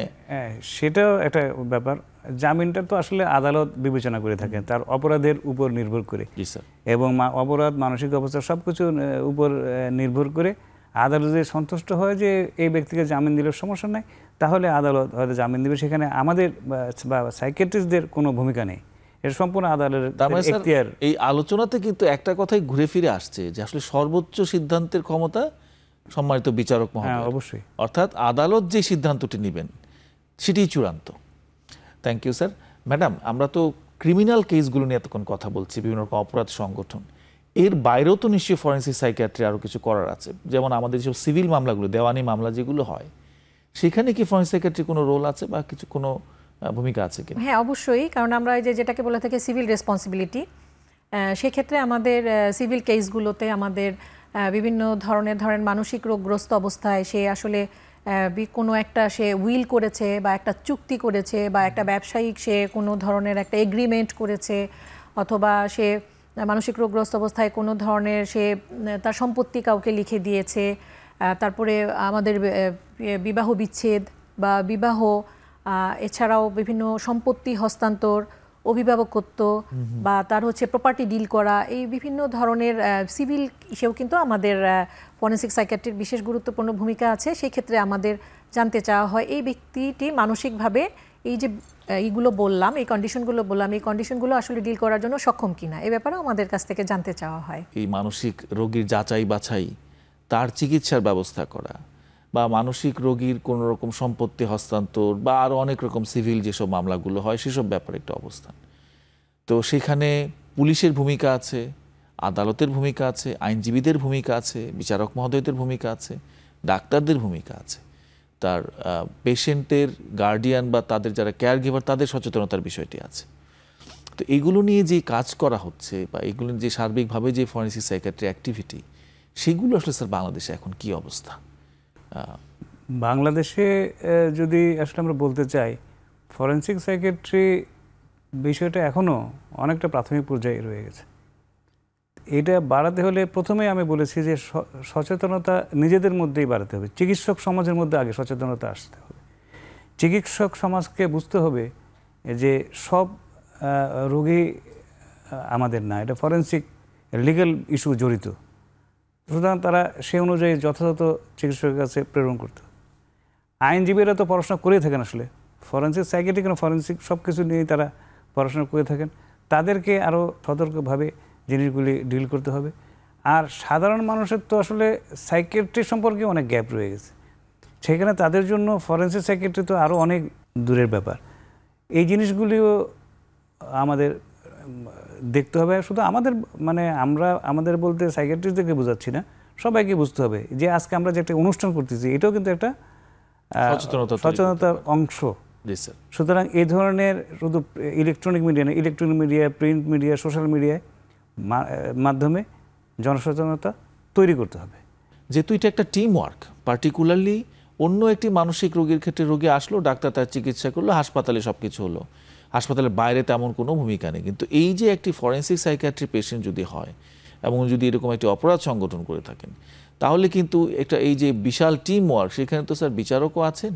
সেটাও একটা ব্যাপার। জামিনটা তো আসলে আদালত বিবেচনা করে থাকেন তার অপরাধের উপর নির্ভর করে, এবং অপরাধ, মানসিক অবস্থা সব কিছুর উপর নির্ভর করে আদালত যদি সন্তুষ্ট হয় যে এই ব্যক্তিকে জামিন দিলে সমস্যা নাই, তাহলে আদালত হয়তো জামিন দেবে, সেখানে আমাদের বা সাইকিয়াট্রিস্টদের কোনো ভূমিকা নেই, এটা সম্পূর্ণ আদালতের তার মানে স্যার, এখতিয়ার। এই আলোচনাতে কিন্তু একটা কথাই ঘুরে ফিরে আসছে যে আসলে সর্বোচ্চ সিদ্ধান্তের ক্ষমতা সম্মানিত বিচারক হ্যাঁ, মহোদয়, অবশ্যই। অর্থাৎ আদালত যে সিদ্ধান্তটি নেবেন সেটাই চূড়ান্ত। Thank you sir. ম্যাডাম, আমরা তো ক্রিমিনাল কেসগুলো নিয়ে এতক্ষণ কথা বলছি, বিভিন্ন রকম অপরাধ সংগঠন, এর বাইরেও তো নিশ্চয়ই ফরেন্সিক সাইকিয়াট্রি আরও কিছু করার আছে। যেমন আমাদের যেসব সিভিল মামলাগুলো, দেওয়ানি মামলা যেগুলো হয়, সেখানে কি ফরেন্সিক সাইকিয়াট্রির কোনো রোল আছে বা কিছু কোনো ভূমিকা আছে কি? হ্যাঁ, অবশ্যই, কারণ আমরা এই যেটাকে বলে থাকি সিভিল রেসপন্সিবিলিটি, সেক্ষেত্রে আমাদের সিভিল কেসগুলোতে আমাদের বিভিন্ন ধরনের, ধরেন মানসিক রোগগ্রস্ত অবস্থায় সে আসলে কোনো একটা সে উইল করেছে বা একটা চুক্তি করেছে বা একটা ব্যবসায়িক সে কোনো ধরনের একটা এগ্রিমেন্ট করেছে, অথবা সে মানসিক রোগগ্রস্ত অবস্থায় কোনো ধরনের সে তার সম্পত্তি কাউকে লিখে দিয়েছে, তারপরে আমাদের বিবাহ বিচ্ছেদ বা বিবাহ, এছাড়াও বিভিন্ন সম্পত্তি হস্তান্তর, অভিভাবকত্ব বা তার হচ্ছে প্রপার্টি ডিল করা, এই বিভিন্ন ধরনের সিভিল ইস্যুও কিন্তু আমাদের ফরেনসিক সাইকিয়াট্রির বিশেষ গুরুত্বপূর্ণ ভূমিকা আছে। সেই ক্ষেত্রে আমাদের জানতে চাওয়া হয় এই ব্যক্তিটি মানসিকভাবে এই যে এইগুলো বললাম, এই কন্ডিশনগুলো বললাম, এই কন্ডিশনগুলো আসলে ডিল করার জন্য সক্ষম কিনা, এই ব্যাপারেও আমাদের কাছ থেকে জানতে চাওয়া হয়। এই মানসিক রোগীর যাচাই বাছাই, তার চিকিৎসার ব্যবস্থা করা, বা মানসিক রোগীর কোনো রকম সম্পত্তি হস্তান্তর বা আরও অনেক রকম সিভিল যেসব মামলাগুলো হয় সেসব ব্যাপারে একটা অবস্থান। তো সেখানে পুলিশের ভূমিকা আছে, আদালতের ভূমিকা আছে, আইনজীবীদের ভূমিকা আছে, বিচারক মহোদয়দের ভূমিকা আছে, ডাক্তারদের ভূমিকা আছে, তার পেশেন্টের গার্ডিয়ান বা তাদের যারা কেয়ার গিভার তাদের সচেতনতার বিষয়টি আছে। তো এগুলো নিয়ে যে কাজ করা হচ্ছে বা এগুলো যে সার্বিকভাবে যে ফরেনসিক সাইকিয়াট্রি অ্যাক্টিভিটি, সেগুলো আসলে স্যার বাংলাদেশে এখন কি অবস্থা? বাংলাদেশে যদি আসলে আমরা বলতে চাই, ফরেনসিক সাইকিয়াট্রি বিষয়টা এখনও অনেকটা প্রাথমিক পর্যায়ে রয়ে গেছে। এটা বাড়াতে হলে প্রথমেই আমি বলেছি যে সচেতনতা নিজেদের মধ্যেই বাড়াতে হবে, চিকিৎসক সমাজের মধ্যে আগে সচেতনতা আসতে হবে। চিকিৎসক সমাজকে বুঝতে হবে যে সব রোগী আমাদের না, এটা ফরেনসিক লিগ্যাল ইস্যু জড়িত, সুতরাং তারা সে অনুযায়ী যথাযথ চিকিৎসকের কাছে প্রেরণ করতে হবে। আইনজীবীরা তো পড়াশোনা করেই থাকেন, আসলে ফরেনসিক সাইকিয়াট্রি কেন, ফরেনসিক সব কিছু নিয়েই তারা পড়াশোনা করে থাকেন, তাদেরকে আরও সতর্কভাবে জিনিসগুলি ডিল করতে হবে। আর সাধারণ মানুষের তো আসলে সাইকিয়াট্রি সম্পর্কে অনেক গ্যাপ রয়ে গেছে, সেখানে তাদের জন্য ফরেনসিক সাইকিয়াট্রি তো আরও অনেক দূরের ব্যাপার। এই জিনিসগুলিও আমাদের দেখতে হবে। শুধু আমাদের মানে আমাদের বলতে সাইকিয়াট্রিস্টদেরকে বোঝাচ্ছি না, সবাইকে বুঝতে হবে যে আজকে আমরা যে একটা অনুষ্ঠান করতেছি এটাও কিন্তু একটা সচেতনতার অংশ। সুতরাং এই ধরনের শুধু ইলেকট্রনিক মিডিয়া না, electronic media, print media, social মিডিয়ায় মাধ্যমে জনসচেতনতা তৈরি করতে হবে। যেহেতু এটা একটা টিম ওয়ার্ক, পার্টিকুলারলি অন্য একটি মানসিক রোগীর ক্ষেত্রে রোগী আসলো, ডাক্তার তার চিকিৎসা করলো, হাসপাতালে সব কিছু হলো, হাসপাতালের বাইরে তেমন কোনো ভূমিকা নেই। কিন্তু এই যে একটি ফরেনসিক সাইকিয়াট্রি পেশেন্ট যদি হয় এবং যদি এরকম একটি অপরাধ সংগঠন করে থাকেন, তাহলে কিন্তু একটা এই যে বিশাল টিম ওয়ার্ক, সেখানে তো স্যার বিচারকও আছেন,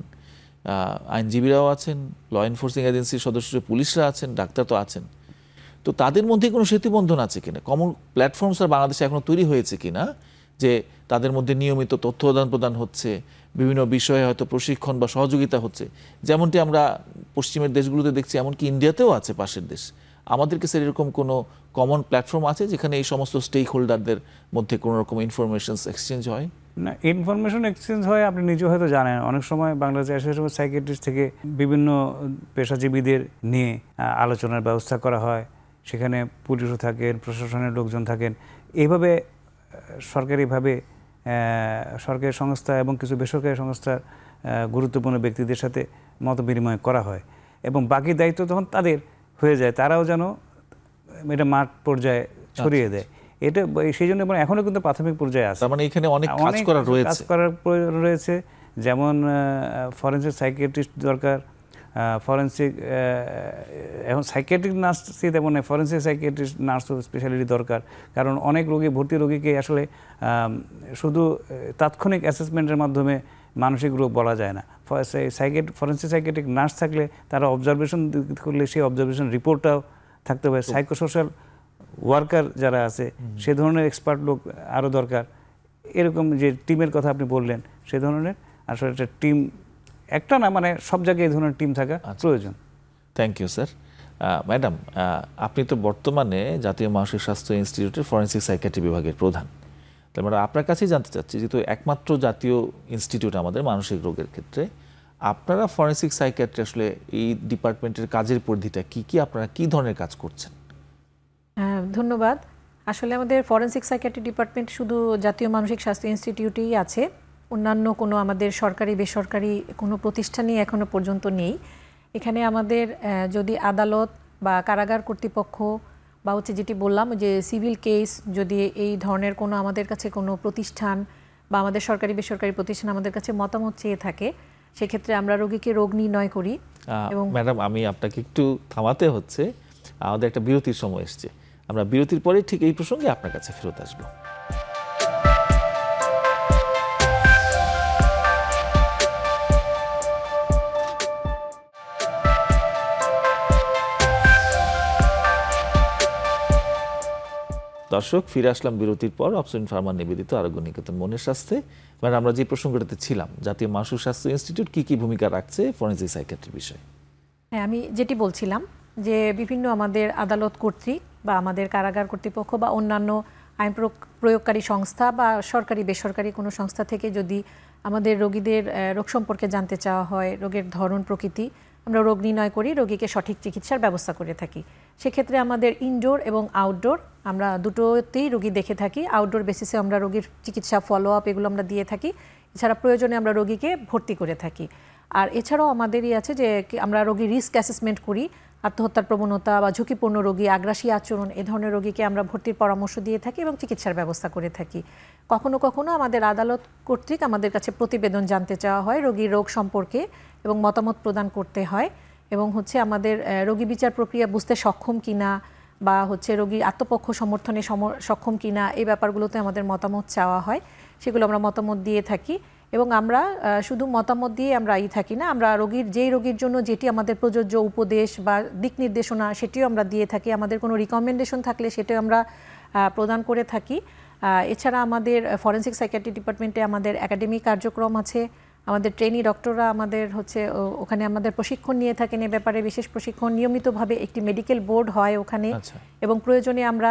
আইনজীবীরাও আছেন, ল এনফোর্সিং এজেন্সির সদস্য পুলিশরা আছেন, ডাক্তার তো আছেন। তো তাদের মধ্যে কোনো সেতুবন্ধন আছে কিনা, কমন প্ল্যাটফর্ম স্যার বাংলাদেশে এখনো তৈরি হয়েছে কিনা, যে তাদের মধ্যে নিয়মিত তথ্য আদান প্রদান হচ্ছে, বিভিন্ন বিষয়ে হয়তো প্রশিক্ষণ বা সহযোগিতা হচ্ছে, যেমনটি আমরা পশ্চিমের দেশগুলোতে দেখছি, এমনকি ইন্ডিয়াতেও আছে, পাশের দেশ। আমাদেরকে স্যার এরকম কোনো কমন প্ল্যাটফর্ম আছে যেখানে এই সমস্ত স্টেক হোল্ডারদের মধ্যে কোনো রকম ইনফরমেশনস এক্সচেঞ্জ হয়? না, ইনফরমেশন এক্সচেঞ্জ হয়, আপনি নিজেও হয়তো জানেন, অনেক সময় বাংলাদেশে আসার সময় সাইকিয়াট্রিস্ট থেকে বিভিন্ন পেশাজীবীদের নিয়ে আলোচনার ব্যবস্থা করা হয়, সেখানে পুলিশও থাকেন, প্রশাসনের লোকজন থাকেন। এইভাবে সরকারিভাবে সরকারি সংস্থা এবং কিছু বেসরকারি সংস্থার গুরুত্বপূর্ণ ব্যক্তিদের সাথে মত বিনিময় করা হয় এবং বাকি দায়িত্ব তখন তাদের হয়ে যায়, তারাও যেন এটা মাঠ পর্যায়ে ছড়িয়ে দেয়। এটা সেই জন্য এখনও কিন্তু প্রাথমিক পর্যায়ে আছে, মানে এখানে অনেক কাজ করার প্রয়োজন রয়েছে। যেমন ফরেনসিক সাইকিয়াট্রিস্ট দরকার, ফরেনসিক এখন সাইকিয়াট্রিক নার্স তেমন নয়, ফরেনসিক সাইকিয়াট্রিস্ট নার্সও স্পেশালিটি দরকার। কারণ অনেক ভর্তি রোগীকে আসলে শুধু তাৎক্ষণিক অ্যাসেসমেন্টের মাধ্যমে মানসিক রোগ বলা যায় না। ফরেনসিক সাইকিয়াট্রিক নার্স থাকলে তারা অবজারভেশন করলে সেই অবজারভেশন রিপোর্টটাও থাকতে হবে। সাইকোসোশ্যাল ওয়ার্কার যারা আছে সে ধরনের এক্সপার্ট লোক আরও দরকার। এরকম যে টিমের কথা আপনি বললেন, সে ধরনের আসলে একটা টিম একটা না, মানে সব জায়গায় এই ধরনের টিম থাকা প্রয়োজন। Thank you sir. ম্যাডাম, আপনি তো বর্তমানে জাতীয় মানসিক স্বাস্থ্য ইনস্টিটিউটের ফরেনসিক সাইকিয়াট্রি বিভাগের প্রধান। তার মানে আপনার কাছেই জানতে চাচ্ছি, যেহেতু একমাত্র জাতীয় ইনস্টিটিউট আমাদের মানসিক রোগের ক্ষেত্রে, আপনারা ফরেনসিক সাইকিয়াট্রি আসলে এই ডিপার্টমেন্টের কাজের পরিধিটা কি কি, আপনারা কি ধরনের কাজ করছেন? ধন্যবাদ। আসলে আমাদের ফরেনসিক সাইকিয়াট্রি ডিপার্টমেন্ট শুধু জাতীয় মানসিক স্বাস্থ্য ইনস্টিটিউটেই আছে, অন্যান্য কোনো আমাদের সরকারি বেসরকারি কোনো প্রতিষ্ঠানই এখনো পর্যন্ত নেই। এখানে আমাদের যদি আদালত বা কারাগার কর্তৃপক্ষ বা হচ্ছে যেটি বললাম যে সিভিল কেস, যদি এই ধরনের কোনো আমাদের কাছে কোনো প্রতিষ্ঠান বা আমাদের সরকারি বেসরকারি প্রতিষ্ঠান আমাদের কাছে মতামত চেয়ে থাকে, সেক্ষেত্রে আমরা রোগীকে রোগ নির্ণয় করি। এবং ম্যাডাম, আমি আপনাকে একটু থামাতে হচ্ছে, আমাদের একটা বিরতির সময় এসছে। আমরা বিরতির পরে ঠিক এই প্রসঙ্গে আপনার কাছে ফেরত আসবো। দর্শক, ফিরে আসলাম বিরতির পর অপসনিন ফার্মা নিবেদিত আরোগ্য নিকেতন মনের স্বাস্থ্যে। মানে আমরা যে প্রসঙ্গটাতে ছিলাম, জাতীয় মানসিক স্বাস্থ্য ইনস্টিটিউট কি কি ভূমিকা রাখছে ফরেনসিক সাইকিয়াট্রির বিষয়ে। হ্যাঁ, আমি যেটি বলছিলাম যে বিভিন্ন আমাদের আদালত কর্তৃক বা আমাদের কারাগার কর্তৃপক্ষ বা অন্যান্য আইন প্রয়োগকারী সংস্থা বা সরকারি বেসরকারি কোনো সংস্থা থেকে যদি আমাদের রোগীদের রোগ সম্পর্কে জানতে চাওয়া হয়, রোগের ধরন প্রকৃতি, আমরা রোগ নির্ণয় করি, রোগীকে সঠিক চিকিৎসার ব্যবস্থা করে থাকি। সেক্ষেত্রে আমাদের ইনডোর এবং আউটডোর আমরা দুটোতেই রোগী দেখে থাকি। আউটডোর বেসিসে আমরা রোগীর চিকিৎসা ফলো আপ এগুলো আমরা দিয়ে থাকি। এছাড়া প্রয়োজনে আমরা রোগীকে ভর্তি করে থাকি। আর এছাড়াও আমাদেরই আছে যে আমরা রোগীর রিস্ক অ্যাসেসমেন্ট করি, আত্মহত্যার প্রবণতা বা ঝুঁকিপূর্ণ রোগী, আগ্রাসী আচরণ, এ ধরনের রোগীকে আমরা ভর্তির পরামর্শ দিয়ে থাকি এবং চিকিৎসার ব্যবস্থা করে থাকি। কখনো কখনো আমাদের আদালত কর্তৃক আমাদের কাছে প্রতিবেদন জানতে চাওয়া হয় রোগীর রোগ সম্পর্কে এবং মতামত প্রদান করতে হয়, এবং হচ্ছে আমাদের রোগী বিচার প্রক্রিয়া বুঝতে সক্ষম কিনা বা হচ্ছে রোগী আত্মপক্ষ সমর্থনে সক্ষম কিনা, এই ব্যাপারগুলোতে আমাদের মতামত চাওয়া হয়। সেগুলো আমরা মতামত দিয়ে থাকি এবং আমরা শুধু মতামত দিয়ে আমরা থাকি না, আমরা যেই রোগীর জন্য যেটি আমাদের প্রযোজ্য উপদেশ বা দিক নির্দেশনা সেটিও আমরা দিয়ে থাকি। আমাদের কোনো রিকমেন্ডেশন থাকলে সেটাও আমরা প্রদান করে থাকি। এছাড়া আমাদের ফরেনসিক সাইকিয়াট্রি ডিপার্টমেন্টে আমাদের একাডেমিক কার্যক্রম আছে, আমাদের ট্রেনি ডক্টররা আমাদের হচ্ছে ওখানে আমাদের প্রশিক্ষণ নিয়ে থাকেন, এ ব্যাপারে বিশেষ প্রশিক্ষণ। নিয়মিতভাবে একটি মেডিকেল বোর্ড হয় ওখানে, এবং প্রয়োজনে আমরা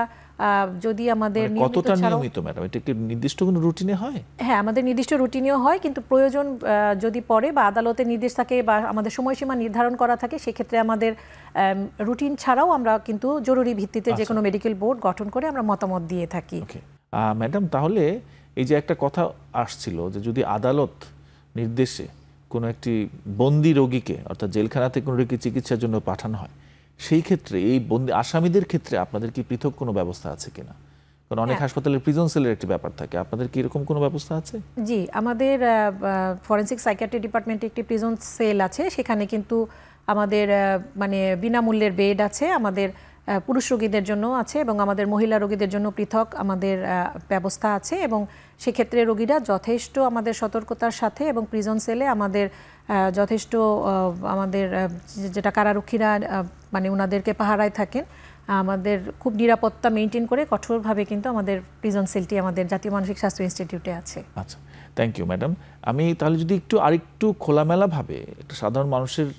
যদি আমাদের কতটা নিয়মিত ম্যাডাম, এটা কি নির্দিষ্ট কোনো রুটিনে হয়? হ্যাঁ, আমাদের নির্দিষ্ট রুটিনেও হয়, কিন্তু প্রয়োজন যদি পড়ে বা আদালতের নির্দেশ থাকে বা আমাদের সময়সীমা নির্ধারণ করা থাকে, সেক্ষেত্রে আমাদের রুটিন ছাড়াও আমরা কিন্তু জরুরি ভিত্তিতে যে কোনো মেডিকেল বোর্ড গঠন করে আমরা মতামত দিয়ে থাকি। ম্যাডাম, তাহলে এই যে একটা কথা আসছিল যে যদি আদালত নির্দেশে কোনো একটি বন্দি রোগীকে অর্থাৎ জেলখানাতে কোনো রোগী চিকিৎসার জন্য পাঠানো হয়, সেই ক্ষেত্রে এই বন্দি আসামিদের ক্ষেত্রে আপনাদের কি পৃথক কোনো ব্যবস্থা আছে কিনা? কারণ অনেক হাসপাতালের প্রিজন সেলের একটি ব্যাপার থাকে, আপনাদের কি এরকম কোনো ব্যবস্থা আছে? জি, আমাদের ফরেনসিক সাইকিয়াট্রি ডিপার্টমেন্টে একটি প্রিজন সেল আছে, সেখানে কিন্তু আমাদের মানে বিনামূল্যের বেড আছে, আমাদের পুরুষ রোগীদের জন্য আছে এবং আমাদের মহিলা রোগীদের জন্য পৃথক আমাদের ব্যবস্থা আছে। এবং সেক্ষেত্রে রোগীরা যথেষ্ট আমাদের সতর্কতার সাথে এবং প্রিজন সেলে আমাদের যথেষ্ট আমাদের যেটা কারারক্ষীরা মানে ওনাদেরকে পাহারায় থাকেন, আমাদের খুব নিরাপত্তা মেনটেন করে কঠোরভাবে কিন্তু আমাদের প্রিজন সেলটি আমাদের জাতীয় মানসিক স্বাস্থ্য ইনস্টিটিউটে আছে। আচ্ছা, থ্যাংক ইউ ম্যাডাম। আমি তাহলে যদি আরেকটু খোলামেলাভাবে একটা সাধারণ মানুষের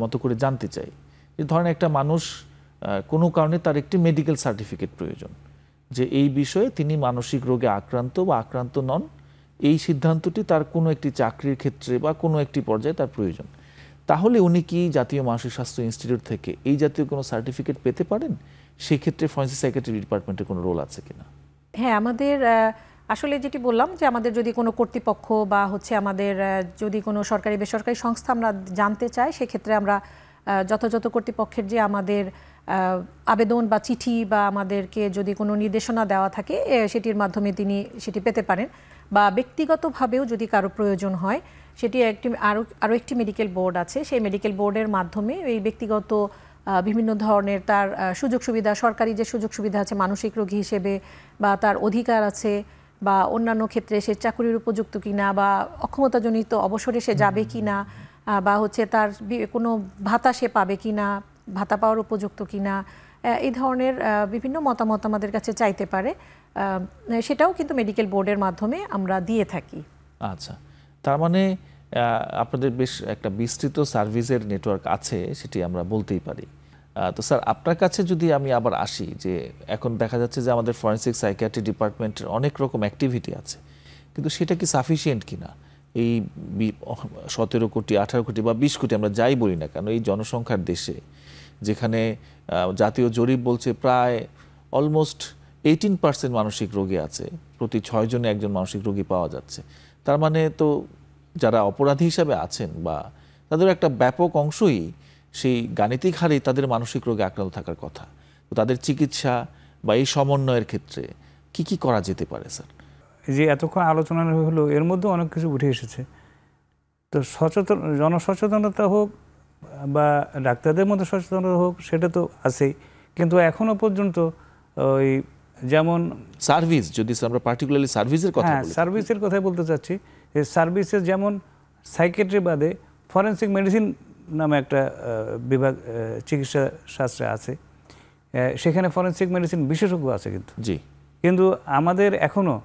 মতো করে জানতে চাই, যে ধরেন একটা মানুষ কোনো কারণে তার একটি মেডিকেল সার্টিফিকেট প্রয়োজন যে এই বিষয়ে তিনি মানসিক রোগে আক্রান্ত বা আক্রান্ত নন, এই সিদ্ধান্তটি তার কোনো একটি চাকরির ক্ষেত্রে বা কোনো একটি পর্যায়ে তার প্রয়োজন, তাহলে উনি কি জাতীয় মানসিক স্বাস্থ্য ইনস্টিটিউট থেকে এই জাতীয় কোনো সার্টিফিকেট পেতে পারেন? সেক্ষেত্রে ফরেনসিক সাইকিয়াট্রি ডিপার্টমেন্টের কোনো রোল আছে কিনা? হ্যাঁ, আমাদের আসলে যেটি বললাম যে আমাদের যদি কোনো কর্তৃপক্ষ বা হচ্ছে আমাদের যদি কোনো সরকারি বেসরকারি সংস্থা আমরা জানতে চাই, সেক্ষেত্রে আমরা যথাযথ কর্তৃপক্ষের যে আমাদের আবেদন বা চিঠি বা আমাদেরকে যদি কোনো নির্দেশনা দেওয়া থাকে সেটির মাধ্যমে তিনি সেটি পেতে পারেন, বা ব্যক্তিগতভাবেও যদি কারো প্রয়োজন হয় সেটি আরও একটি মেডিকেল বোর্ড আছে, সেই মেডিকেল বোর্ডের মাধ্যমে এই ব্যক্তিগত বিভিন্ন ধরনের তার সুযোগ সুবিধা, সরকারি যে সুযোগ সুবিধা আছে মানসিক রোগী হিসেবে বা তার অধিকার আছে বা অন্যান্য ক্ষেত্রে সে চাকরির উপযুক্ত কিনা বা অক্ষমতাজনিত অবসরে সে যাবে কিনা বা হচ্ছে তার কোনো ভাতা সে পাবে কিনা, ভাতা পাওয়ার উপযুক্ত কিনা, এই ধরনের বিভিন্ন মতামত আমাদের কাছে চাইতে পারে, সেটাও কিন্তু মেডিকেল বোর্ডের মাধ্যমে আমরা দিয়ে থাকি। আচ্ছা, তার মানে আপনাদের বেশ একটা বিস্তৃত সার্ভিসের নেটওয়ার্ক আছে, সেটি আমরা বলতেই পারি। তো স্যার, আপনার কাছে যদি আমি আবার আসি, যে এখন দেখা যাচ্ছে যে আমাদের ফরেনসিক সাইকিয়াট্রি ডিপার্টমেন্টের অনেক রকম অ্যাক্টিভিটি আছে, কিন্তু সেটা কি সাফিসিয়েন্ট কিনা? এই 17 কোটি 18 কোটি বা 20 কোটি আমরা যাই বলি না কেন, এই জনসংখ্যার দেশে, যেখানে জাতীয় জরিপ বলছে প্রায় অলমোস্ট 18% মানসিক রোগী আছে, প্রতি 6 জনে একজন মানসিক রোগী পাওয়া যাচ্ছে। তার মানে তো যারা অপরাধী হিসাবে আছেন বা তাদের একটা ব্যাপক অংশই সেই গাণিতিক হারেই তাদের মানসিক রোগে আক্রান্ত থাকার কথা। তো তাদের চিকিৎসা বা এই সমন্বয়ের ক্ষেত্রে কি কি করা যেতে পারে স্যার? যে এতক্ষণ আলোচনা হলো এর মধ্যে অনেক কিছু উঠে এসেছে। তো জনসচেতনতা হোক বা ডাক্তারদের মধ্যে সচেতনতা হোক, সেটা তো আছেই, কিন্তু এখনো পর্যন্ত ওই যেমন সার্ভিস, যদি আমরা পার্টিকুলারলি সার্ভিসের কথা বলি, সার্ভিসের কথাই বলতে চাচ্ছি, যে সার্ভিসে যেমন সাইকিয়াট্রি বাদে ফরেনসিক মেডিসিন নামে একটা বিভাগ চিকিৎসা শাস্ত্রে আছে, সেখানে ফরেনসিক মেডিসিন বিশেষজ্ঞ আছে কিন্তু আমাদের এখনও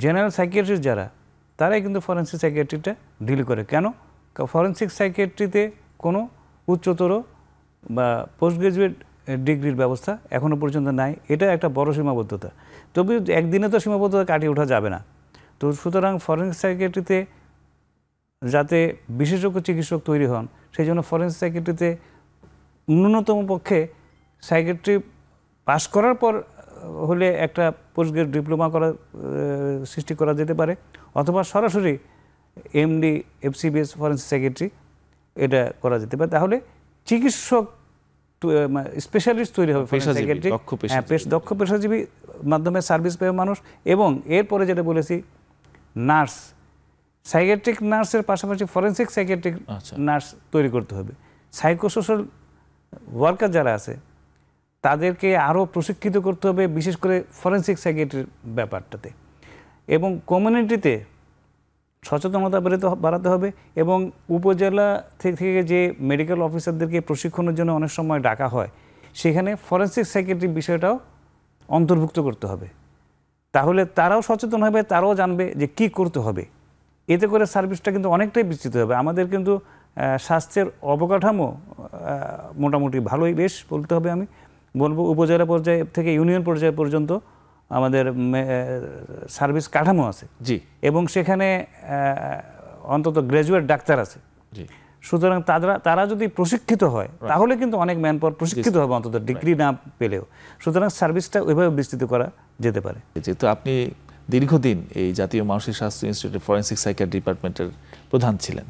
জেনারেল সাইকিয়াট্রিস্ট যারা, তারাই কিন্তু ফরেনসিক সাইকিয়াট্রিটা ডিল করে। কেন? ফরেনসিক সাইকিয়াট্রিতে কোনো উচ্চতর বা পোস্ট গ্রাজুয়েট ডিগ্রির ব্যবস্থা এখনও পর্যন্ত নাই। এটা একটা বড় সীমাবদ্ধতা। তবে একদিনে তো সীমাবদ্ধতা কাটিয়ে ওঠা যাবে না। তো সুতরাং ফরেনসিক সাইকিয়াট্রিতে যাতে বিশেষজ্ঞ চিকিৎসক তৈরি হন, সেই জন্য ফরেনসিক সাইকিয়াট্রিতে ন্যূনতম পক্ষে সাইকিয়াট্রি পাস করার পর হলে একটা পোস্ট গ্রেড ডিপ্লোমা সৃষ্টি করা যেতে পারে, অথবা সরাসরি এমডি এফসিবিএস ফরেনসিক সাইকিয়াট্রি এটা করা যেতে পারে। তাহলে চিকিৎসক স্পেশালিস্ট তৈরি হবে, দক্ষ পেশাজীবী মাধ্যমে সার্ভিস পাবে মানুষ। এবং এরপরে যেটা বলেছি, নার্স, সাইকিয়াট্রিক নার্সের পাশাপাশি ফরেনসিক সাইকিয়াট্রিক নার্স তৈরি করতে হবে। সাইকোসোশ্যাল ওয়ার্কার যারা আছে তাদেরকে আরও প্রশিক্ষিত করতে হবে, বিশেষ করে ফরেনসিক সাইকিয়াট্রির ব্যাপারটাতে। এবং কমিউনিটিতে সচেতনতা বাড়াতে হবে। এবং উপজেলা থেকে যে মেডিকেল অফিসারদেরকে প্রশিক্ষণের জন্য অনেক সময় ডাকা হয়, সেখানে ফরেনসিক সাইকিয়াট্রি বিষয়টাও অন্তর্ভুক্ত করতে হবে। তাহলে তারাও সচেতন হবে, তারাও জানবে যে কি করতে হবে। এতে করে সার্ভিসটা কিন্তু অনেকটাই বিস্তৃত হবে। আমাদের কিন্তু স্বাস্থ্যের অবকাঠামো মোটামুটি ভালোই, বেশ বলতে হবে, আমি বলবো উপজেলা পর্যায়ে থেকে ইউনিয়ন পর্যায় পর্যন্ত আমাদের সার্ভিস কাঠামো আছে এবং সেখানে অন্তত গ্র্যাজুয়েট ডাক্তার আছে। সুতরাং তারা যদি প্রশিক্ষিত হয় তাহলে কিন্তু অনেক ম্যান পাওয়ার প্রশিক্ষিত হবে, অন্তত ডিগ্রি না পেলেও। সুতরাং সার্ভিসটা ওইভাবে বিস্তৃত করা যেতে পারে। যেহেতু আপনি দীর্ঘদিন এই জাতীয় মানসিক স্বাস্থ্য ইনস্টিটিউটের ফরেনসিক সাইকিয়াট্রি ডিপার্টমেন্টের প্রধান ছিলেন,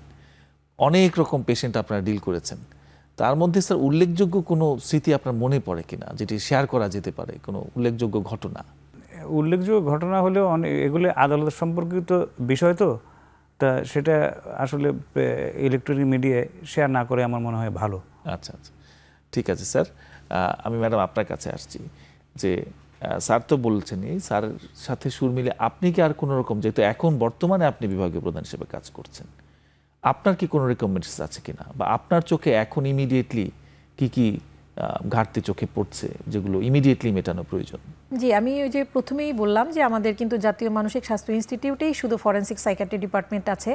অনেক রকম পেশেন্ট আপনারা ডিল করেছেন, তার মধ্যে স্যার উল্লেখযোগ্য কোনো স্মৃতি আপনার মনে পড়ে কিনা, যেটি শেয়ার করা যেতে পারে, কোনো উল্লেখযোগ্য ঘটনা? উল্লেখযোগ্য ঘটনা হলেও এগুলো আদালত সম্পর্কিত বিষয়, তো তা সেটা আসলে ইলেকট্রনিক মিডিয়ায় শেয়ার না করে আমার মনে হয় ভালো। আচ্ছা আচ্ছা, ঠিক আছে স্যার। আমি ম্যাডাম আপনার কাছে আসছি, যে স্যার তো বলছেনই, স্যারের সাথে সুর মিলে আপনি কি আর কোনো রকম, যেহেতু এখন বর্তমানে আপনি বিভাগীয় প্রধান হিসেবে কাজ করছেন, আপনার কি কোনো রেকমেন্ডেশন আছে কিনা, বা আপনার চোখে এখন ইমিডিয়েটলি কি কি ঘাটতি চোখে পড়ছে যেগুলো ইমিডিয়েটলি মেটানো প্রয়োজন? জি, আমি ওই যে প্রথমেই বললাম যে আমাদের কিন্তু জাতীয় মানসিক স্বাস্থ্য ইনস্টিটিউটেই শুধু ফরেনসিক সাইকিয়াট্রি ডিপার্টমেন্ট আছে।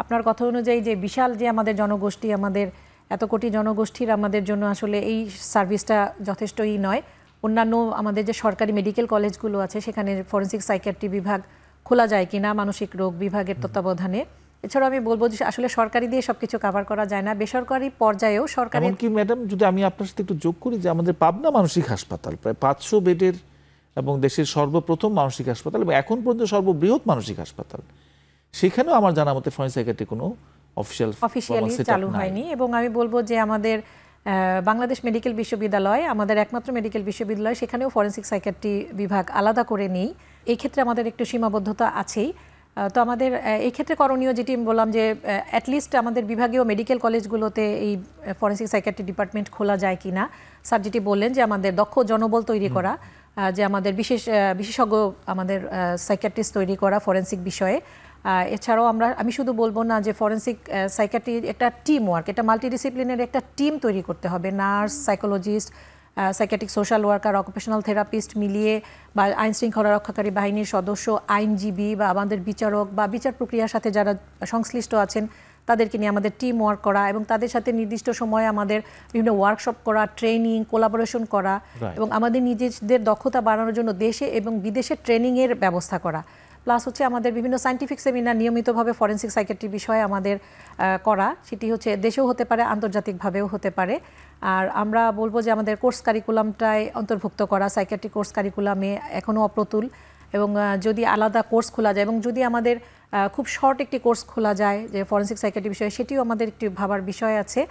আপনার কথা অনুযায়ী যে বিশাল যে আমাদের জনগোষ্ঠী, আমাদের এত কোটি জনগোষ্ঠীর আমাদের জন্য আসলে এই সার্ভিসটা যথেষ্টই নয়। অন্যান্য আমাদের যে সরকারি মেডিকেল কলেজগুলো আছে সেখানে ফরেনসিক সাইকিয়াট্রি বিভাগ খোলা যায় কিনা মানসিক রোগ বিভাগের তত্ত্বাবধানে। এছাড়াও আমি বলবো যে আসলে সরকারি দিয়ে সবকিছু কভার করা যায় না, বেসরকারি পর্যায়েও সরকারি। এমনকি ম্যাডাম যদি আমি আপনার সাথে একটু যোগ করি, যে আমাদের পাবনা মানসিক হাসপাতাল প্রায় 500 বেডের এবং দেশের সর্বপ্রথম মানসিক হাসপাতাল এবং এখন পর্যন্ত সর্ববৃহৎ মানসিক হাসপাতাল, সেখানেও আমার জানা মতে ফরেনসিক সাইকিয়াট্রি কোনো অফিসিয়ালি চালু হয়নি। এবং আমি বলবো যে আমাদের বাংলাদেশ মেডিকেল বিশ্ববিদ্যালয়, আমাদের একমাত্র মেডিকেল বিশ্ববিদ্যালয়, সেখানেও ফরেনসিক সাইকিয়াট্রি বিভাগ আলাদা করে নেই। এই ক্ষেত্রে আমাদের একটু সীমাবদ্ধতা আছেই। তো আমাদের এই ক্ষেত্রে করণীয় যেটি বললাম যে অ্যাটলিস্ট আমাদের বিভাগীয় মেডিকেল কলেজগুলোতে এই ফরেনসিক সাইকিয়াট্রি ডিপার্টমেন্ট খোলা যায় কিনা। স্যার যেটি বললেন যে আমাদের দক্ষ জনবল তৈরি করা, যে আমাদের বিশেষজ্ঞ আমাদের সাইকিয়াট্রিস্ট তৈরি করা ফরেনসিক বিষয়ে। এছাড়াও আমি শুধু বলবো না যে ফরেনসিক সাইকিয়াট্রি একটা টিম ওয়ার্ক, এটা মাল্টিডিসিপ্লিনের একটা টিম তৈরি করতে হবে। Nurse, psychologist, psychiatric social worker, occupational therapist মিলিয়ে বা আইন শৃঙ্খলা রক্ষাকারী বাহিনীর সদস্য, আইনজীবী বা আমাদের বিচারক বা বিচার প্রক্রিয়ার সাথে যারা সংশ্লিষ্ট আছেন তাদেরকে নিয়ে আমাদের টিম ওয়ার্ক করা এবং তাদের সাথে নির্দিষ্ট সময়ে আমাদের বিভিন্ন ওয়ার্কশপ করা, ট্রেনিং, কোলাবোরেশন করা এবং আমাদের নিজেদের দক্ষতা বাড়ানোর জন্য দেশে এবং বিদেশে ট্রেনিংয়ের ব্যবস্থা করা। প্লাস হচ্ছে আমাদের বিভিন্ন সায়েন্টিফিক সেমিনার নিয়মিতভাবে ফরেনসিক সাইকিয়াট্রি বিষয়ে আমাদের করা, সেটি হচ্ছে দেশেও হতে পারে, আন্তর্জাতিকভাবেও হতে পারে। আর আমরা বলবো যে আমাদের কোর্স কারিকুলামটায় অন্তর্ভুক্ত করা, সাইকিয়াট্রি কোর্স কারিকুলামে এখনও অপ্রতুল এবং যদি আলাদা কোর্স খোলা যায় এবং যদি আমাদের খুব শর্ট একটি কোর্স খোলা যায় যে ফরেনসিক সাইকিয়াট্রি বিষয়ে, সেটিও আমাদের একটি ভাবার বিষয় আছে।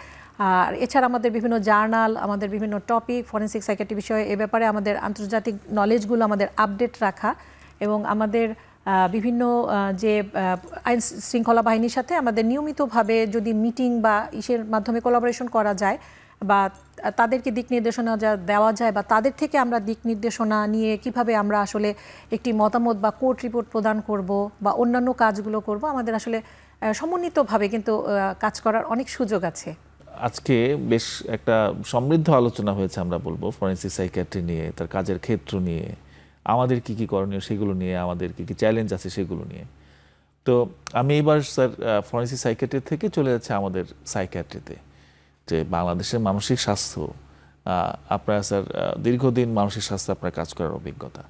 আর এছাড়া আমাদের বিভিন্ন জার্নাল, আমাদের বিভিন্ন টপিক ফরেনসিক সাইকিয়াট্রি বিষয়ে, এ ব্যাপারে আমাদের আন্তর্জাতিক নলেজগুলো আমাদের আপডেট রাখা এবং আমাদের বিভিন্ন যে আইন শৃঙ্খলা বাহিনীর সাথে আমাদের নিয়মিতভাবে যদি মিটিং বা ইসের মাধ্যমে কোলাবোরেশন করা যায় বা তাদেরকে দিক নির্দেশনা দেওয়া যায় বা তাদের থেকে আমরা দিক নির্দেশনা নিয়ে কিভাবে আমরা আসলে একটি মতামত বা কোর্ট রিপোর্ট প্রদান করব বা অন্যান্য কাজগুলো করব, আমাদের আসলে সমন্বিতভাবে কিন্তু কাজ করার অনেক সুযোগ আছে। আজকে বেশ একটা সমৃদ্ধ আলোচনা হয়েছে, আমরা বলবো ফরেনসিক সাইকিয়াট্রি নিয়ে, তার কাজের ক্ষেত্র নিয়ে, আমাদের কি কি করণীয় সেগুলো নিয়ে, আমাদের কি কি চ্যালেঞ্জ আছে সেগুলো নিয়ে। তো আমি এবার স্যার ফরেনসিক সাইকিয়াট্রি থেকে চলে যাচ্ছে আমাদের সাইকিয়াট্রিতে, যে বাংলাদেশের মানসিক স্বাস্থ্য, আপনার স্যার দীর্ঘদিন মানসিক স্বাস্থ্যে আপনার কাজ করার অভিজ্ঞতা।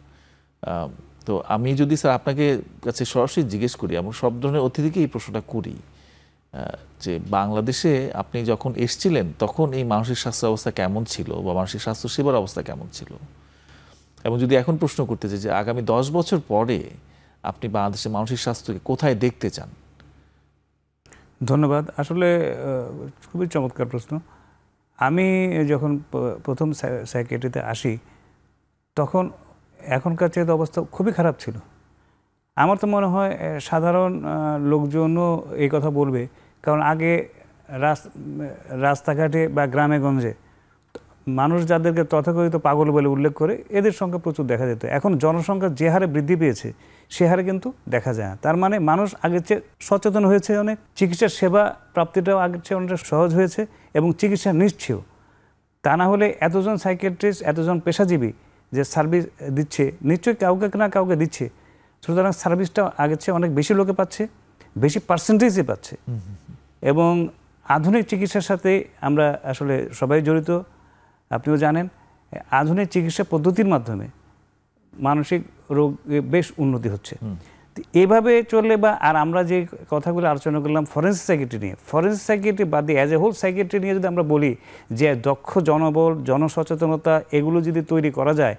তো আমি যদি স্যার আপনাকে কাছে সরাসরি জিজ্ঞেস করি, আমরা সব ধরনের অতিথিকে এই প্রশ্নটা করি, যে বাংলাদেশে আপনি যখন এসেছিলেন তখন এই মানসিক স্বাস্থ্য অবস্থা কেমন ছিল বা মানসিক স্বাস্থ্য সেবার অবস্থা কেমন ছিল, এবং যদি এখন প্রশ্ন করতে চাই যে আগামী 10 বছর পরে আপনি বাংলাদেশের মানসিক স্বাস্থ্যকে কোথায় দেখতে চান। ধন্যবাদ। আসলে খুবই চমৎকার প্রশ্ন। আমি যখন প্রথম সাইকিয়াট্রিতে আসি তখন এখনকার চেয়ে অবস্থা খুবই খারাপ ছিল। আমার তো মনে হয় সাধারণ লোকজনও এই কথা বলবে, কারণ আগে রাস্তাঘাটে বা গ্রামে গঞ্জে মানুষ যাদেরকে তথাকথিত পাগল বলে উল্লেখ করে এদের সংখ্যা প্রচুর দেখা যেত। এখন জনসংখ্যা যে হারে বৃদ্ধি পেয়েছে সে হারে কিন্তু দেখা যায় না। তার মানে মানুষ আগের চেয়ে সচেতন হয়েছে অনেক, চিকিৎসার সেবা প্রাপ্তিটাও আগের চেয়ে অনেকটা সহজ হয়েছে এবং চিকিৎসা নিশ্চয়ও। তা না হলে এতজন সাইকিয়াট্রিস্ট, এতজন পেশাজীবী যে সার্ভিস দিচ্ছে, নিশ্চয়ই কাউকে না কাউকে দিচ্ছে। সুতরাং সার্ভিসটা আগের চেয়ে অনেক বেশি লোকে পাচ্ছে, বেশি পার্সেন্টেজে পাচ্ছে এবং আধুনিক চিকিৎসার সাথে আমরা আসলে সবাই জড়িত। আপনিও জানেন আধুনিক চিকিৎসা পদ্ধতির মাধ্যমে মানসিক রোগ বেশ উন্নতি হচ্ছে। এভাবে চললে বা আর আমরা যে কথাগুলো আলোচনা করলাম ফরেনসিক সাইকিয়াট্রি নিয়ে, ফরেনসিক সাইকিয়াট্রি বাদ দিয়ে অ্যাজ এ হোল সাইকিয়াট্রি নিয়ে যদি আমরা বলি যে দক্ষ জনবল, জনসচেতনতা এগুলো যদি তৈরি করা যায়,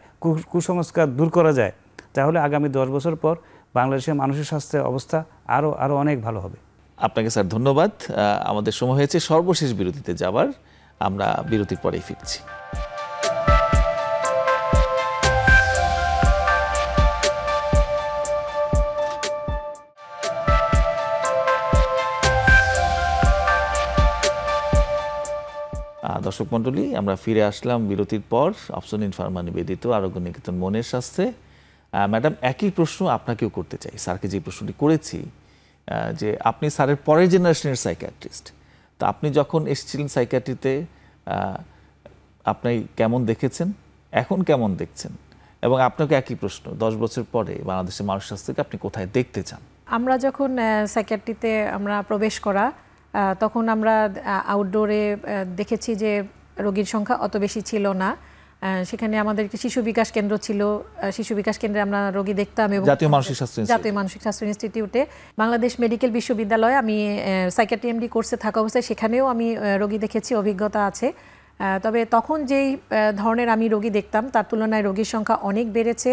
কুসংস্কার দূর করা যায়, তাহলে আগামী 10 বছর পর বাংলাদেশের মানসিক স্বাস্থ্যের অবস্থা আরও অনেক ভালো হবে। আপনাকে স্যার ধন্যবাদ। আমাদের সময় হয়েছে সর্বশেষ বিরতিতে যাবার, আমরা বিরতির পরেই ফিরছি। দর্শক মণ্ডলী, আমরা ফিরে আসলাম বিরতির পর। অপসনিন ফার্মা নিবেদিত আরোগ্য নিকেতন মনের স্বাস্থ্যে। ম্যাডাম, একই প্রশ্ন আপনাকেও করতে চাই, স্যারকে যে প্রশ্নটি করেছি, যে আপনি স্যারের পরের জেনারেশনের সাইকিয়াট্রিস্ট, তো আপনি যখন এসেছিলেন সাইকিয়াট্রিতে আপনি কেমন দেখেছেন, এখন কেমন দেখছেন, এবং আপনাকে একই প্রশ্ন 10 বছর পরে বাংলাদেশের মানসিক স্বাস্থ্যকে আপনি কোথায় দেখতে চান। আমরা যখন সাইকিয়াট্রিতে আমরা প্রবেশ করা তখন আমরা আউটডোরে দেখেছি যে রোগীর সংখ্যা অত বেশি ছিল না। সেখানে আমাদের একটি শিশু বিকাশ কেন্দ্র ছিল, শিশু বিকাশ কেন্দ্রে আমরা রোগী দেখতাম এবং জাতীয় মানসিক স্বাস্থ্য ইনস্টিটিউটে, বাংলাদেশ মেডিকেল বিশ্ববিদ্যালয়ে আমি সাইকিয়াট্রি এমডি কোর্সে থাকা অবস্থায় সেখানেও আমি রোগী দেখেছি, অভিজ্ঞতা আছে। তবে তখন যেই ধরনের আমি রোগী দেখতাম তার তুলনায় রোগীর সংখ্যা অনেক বেড়েছে,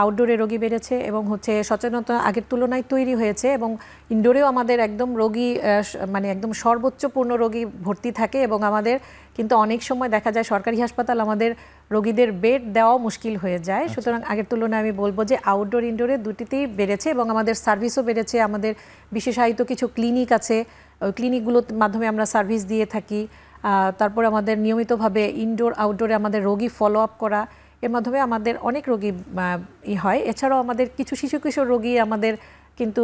আউটডোরে রোগী বেড়েছে এবং সচেতনতা আগের তুলনায় তৈরি হয়েছে এবং ইনডোরেও আমাদের একদম রোগী মানে একদম সর্বোচ্চপূর্ণ রোগী ভর্তি থাকে এবং আমাদের কিন্তু অনেক সময় দেখা যায় সরকারি হাসপাতাল আমাদের রোগীদের বেড দেওয়াও মুশকিল হয়ে যায়। সুতরাং আগের তুলনায় আমি বলবো যে আউটডোর ইনডোরে দুটিতেই বেড়েছে এবং আমাদের সার্ভিসও বেড়েছে। আমাদের বিশেষায়িত কিছু ক্লিনিক আছে, ওই ক্লিনিকগুলোর মাধ্যমে আমরা সার্ভিস দিয়ে থাকি। তারপর আমাদের নিয়মিতভাবে ইনডোর আউটডোরে আমাদের রোগী ফলো আপ করা, এর মাধ্যমে আমাদের অনেক রোগী হয়। এছাড়াও আমাদের কিছু শিশু কিশোর রোগী আমাদের কিন্তু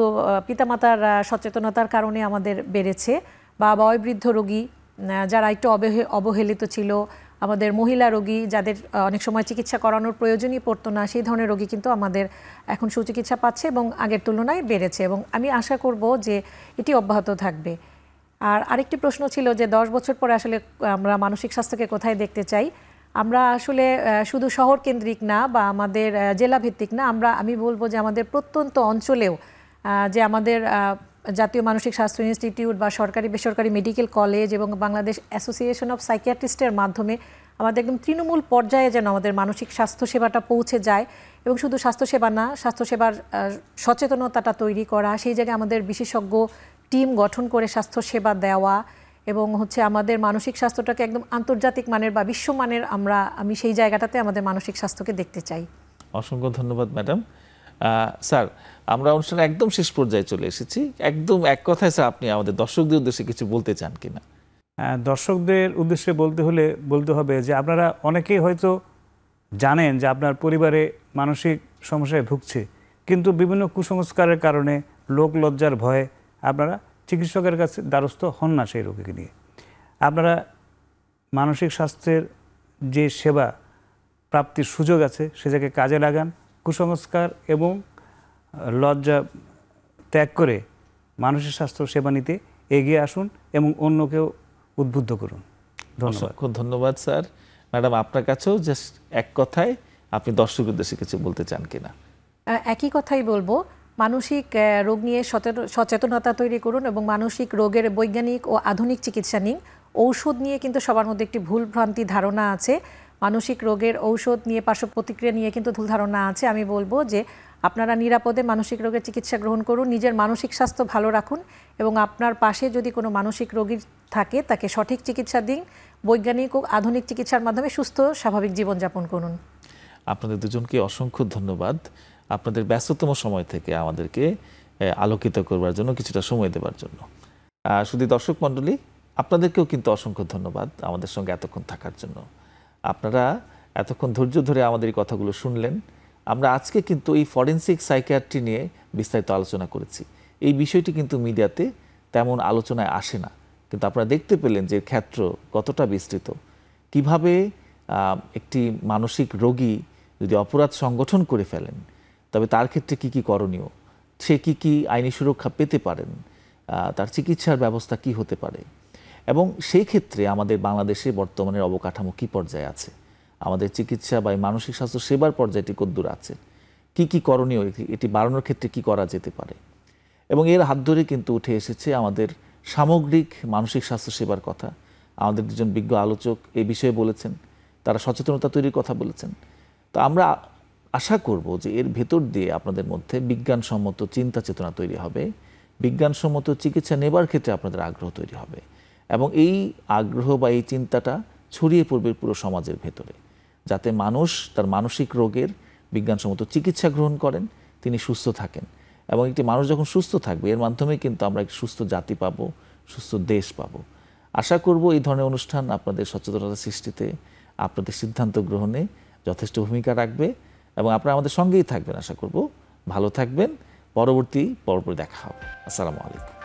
পিতামাতার সচেতনতার কারণে আমাদের বেড়েছে, বা বয়োবৃদ্ধ রোগী যারা একটু অবহেলিত ছিল, আমাদের মহিলা রোগী যাদের অনেক সময় চিকিৎসা করানোর প্রয়োজনই পড়তো না, সেই ধরনের রোগী কিন্তু আমাদের এখন সুচিকিৎসা পাচ্ছে এবং আগের তুলনায় বেড়েছে, এবং আমি আশা করব যে এটি অব্যাহত থাকবে। আর আরেকটি প্রশ্ন ছিল যে 10 বছর পরে আসলে আমরা মানসিক স্বাস্থ্যকে কোথায় দেখতে চাই। আমরা আসলে শুধু শহর কেন্দ্রিক না বা আমাদের জেলা ভিত্তিক না, আমি বলবো যে আমাদের প্রত্যন্ত অঞ্চলেও যে আমাদের জাতীয় মানসিক স্বাস্থ্য ইনস্টিটিউট বা সরকারি বেসরকারি মেডিকেল কলেজ এবং বাংলাদেশ অ্যাসোসিয়েশন অফ সাইকিয়াট্রিস্টের মাধ্যমে আমাদের একদম তৃণমূল পর্যায়ে যেন আমাদের মানসিক স্বাস্থ্য সেবাটা পৌঁছে যায়, এবং শুধু স্বাস্থ্যসেবা না, স্বাস্থ্যসেবার সচেতনতাটা তৈরি করা, সেই জায়গায় আমাদের বিশেষজ্ঞ টিম গঠন করে স্বাস্থ্যসেবা দেওয়া, এবং আমাদের মানসিক স্বাস্থ্যটাকে একদম আন্তর্জাতিক মানের বা বিশ্বমানের আমি সেই জায়গাটাতে আমাদের মানসিক স্বাস্থ্যকে দেখতে চাই। অসংখ্য ধন্যবাদ ম্যাডাম। স্যার, আমরা অনুষ্ঠানে একদম শেষ পর্যায়ে চলে এসেছি। একদম এক কথায় স্যার, আপনি আমাদের দর্শকদের উদ্দেশ্যে কিছু বলতে চান কিনা? দর্শকদের উদ্দেশ্যে বলতে হবে যে আপনারা অনেকেই হয়তো জানেন যে আপনার পরিবারে মানসিক সমস্যায় ভুগছে, কিন্তু বিভিন্ন কুসংস্কারের কারণে, লোক লজ্জার ভয়ে আপনারা চিকিৎসকের কাছে দ্বারস্থ হন না সেই রোগীকে নিয়ে। আপনারা মানসিক স্বাস্থ্যের যে সেবা প্রাপ্তির সুযোগ আছে সেটাকে কাজে লাগান, কুসংস্কার এবং লজ্জা ত্যাগ করে মানসিক স্বাস্থ্য সেবা নিতে এগিয়ে আসুন এবং অন্যকেও উদ্বুদ্ধ করুন। ধন্যবাদ। খুব ধন্যবাদ স্যার। ম্যাডাম, আপনার কাছেও জাস্ট এক কথায় আপনি দর্শকদের উদ্দেশ্যে কিছু বলতে চান কিনা? একই কথাই বলবো, মানসিক রোগ নিয়ে সচেতনতা তৈরি করুন এবং মানসিক রোগের বৈজ্ঞানিক ও আধুনিক চিকিৎসা নিন। ঔষধ নিয়ে কিন্তু সবার মধ্যে একটি ভুল ভ্রান্তি ধারণা আছে। মানসিক রোগের ঔষধ নিয়ে পার্শ্ব প্রতিক্রিয়া নিয়ে কিন্তু ভুল ধারণা আছে। আমি বলবো যে আপনারা নিরাপদে মানসিক রোগের চিকিৎসা গ্রহণ করুন, নিজের মানসিক স্বাস্থ্য ভালো রাখুন, এবং আপনার পাশে যদি কোনো মানসিক রোগী থাকে তাকে সঠিক চিকিৎসা দিন। বৈজ্ঞানিক ও আধুনিক চিকিৎসার মাধ্যমে সুস্থ স্বাভাবিক জীবনযাপন করুন। আপনাদের দুজনকে অসংখ্য ধন্যবাদ, আপনাদের ব্যস্ততম সময় থেকে আমাদেরকে আলোকিত করবার জন্য, কিছুটা সময় দেওয়ার জন্য। শুধু দর্শক মণ্ডলী, আপনাদেরকেও কিন্তু অসংখ্য ধন্যবাদ আমাদের সঙ্গে এতক্ষণ থাকার জন্য। আপনারা এতক্ষণ ধৈর্য ধরে আমাদের এই কথাগুলো শুনলেন। আমরা আজকে কিন্তু এই ফরেনসিক সাইকিয়াট্রি নিয়ে বিস্তারিত আলোচনা করেছি। এই বিষয়টি কিন্তু মিডিয়াতে তেমন আলোচনায় আসে না, কিন্তু আপনারা দেখতে পেলেন যে ক্ষেত্র কতটা বিস্তৃত। কিভাবে একটি মানসিক রোগী যদি অপরাধ সংগঠন করে ফেলেন, তবে তার ক্ষেত্রে কি কি করণীয়, সে কি কি আইনি সুরক্ষা পেতে পারেন, তার চিকিৎসার ব্যবস্থা কি হতে পারে, এবং সেই ক্ষেত্রে আমাদের বাংলাদেশে বর্তমানের অবকাঠামো কি পর্যায়ে আছে, আমাদের চিকিৎসা বা মানসিক স্বাস্থ্য সেবার পর্যায়টি কতদূর আছে, কি কি করণীয়, এটি বাড়ানোর ক্ষেত্রে কি করা যেতে পারে। এবং এর হাত ধরে কিন্তু উঠে এসেছে আমাদের সামগ্রিক মানসিক স্বাস্থ্য সেবার কথা। আমাদের দুজন বিজ্ঞ আলোচক এই বিষয়ে বলেছেন, তারা সচেতনতা তৈরির কথা বলেছেন। তো আমরা আশা করব যে এর ভেতর দিয়ে আপনাদের মধ্যে বিজ্ঞানসম্মত চিন্তা চেতনা তৈরি হবে, বিজ্ঞানসম্মত চিকিৎসা নেবার ক্ষেত্রে আপনাদের আগ্রহ তৈরি হবে, এবং এই আগ্রহ বা এই চিন্তাটা ছড়িয়ে পড়বে পুরো সমাজের ভেতরে, যাতে মানুষ তার মানসিক রোগের বিজ্ঞানসম্মত চিকিৎসা গ্রহণ করেন, তিনি সুস্থ থাকেন। এবং একটি মানুষ যখন সুস্থ থাকবে, এর মাধ্যমে কিন্তু আমরা একটি সুস্থ জাতি পাবো, সুস্থ দেশ পাবো। আশা করব এই ধরনের অনুষ্ঠান আপনাদের সচেতনতা সৃষ্টিতে, আপনাদের সিদ্ধান্ত গ্রহণে যথেষ্ট ভূমিকা রাখবে, এবং আপনারা আমাদের সঙ্গেই থাকবেন। আশা করব ভালো থাকবেন। পরবর্তী পর্বে দেখা হবে। আসসালামু আলাইকুম।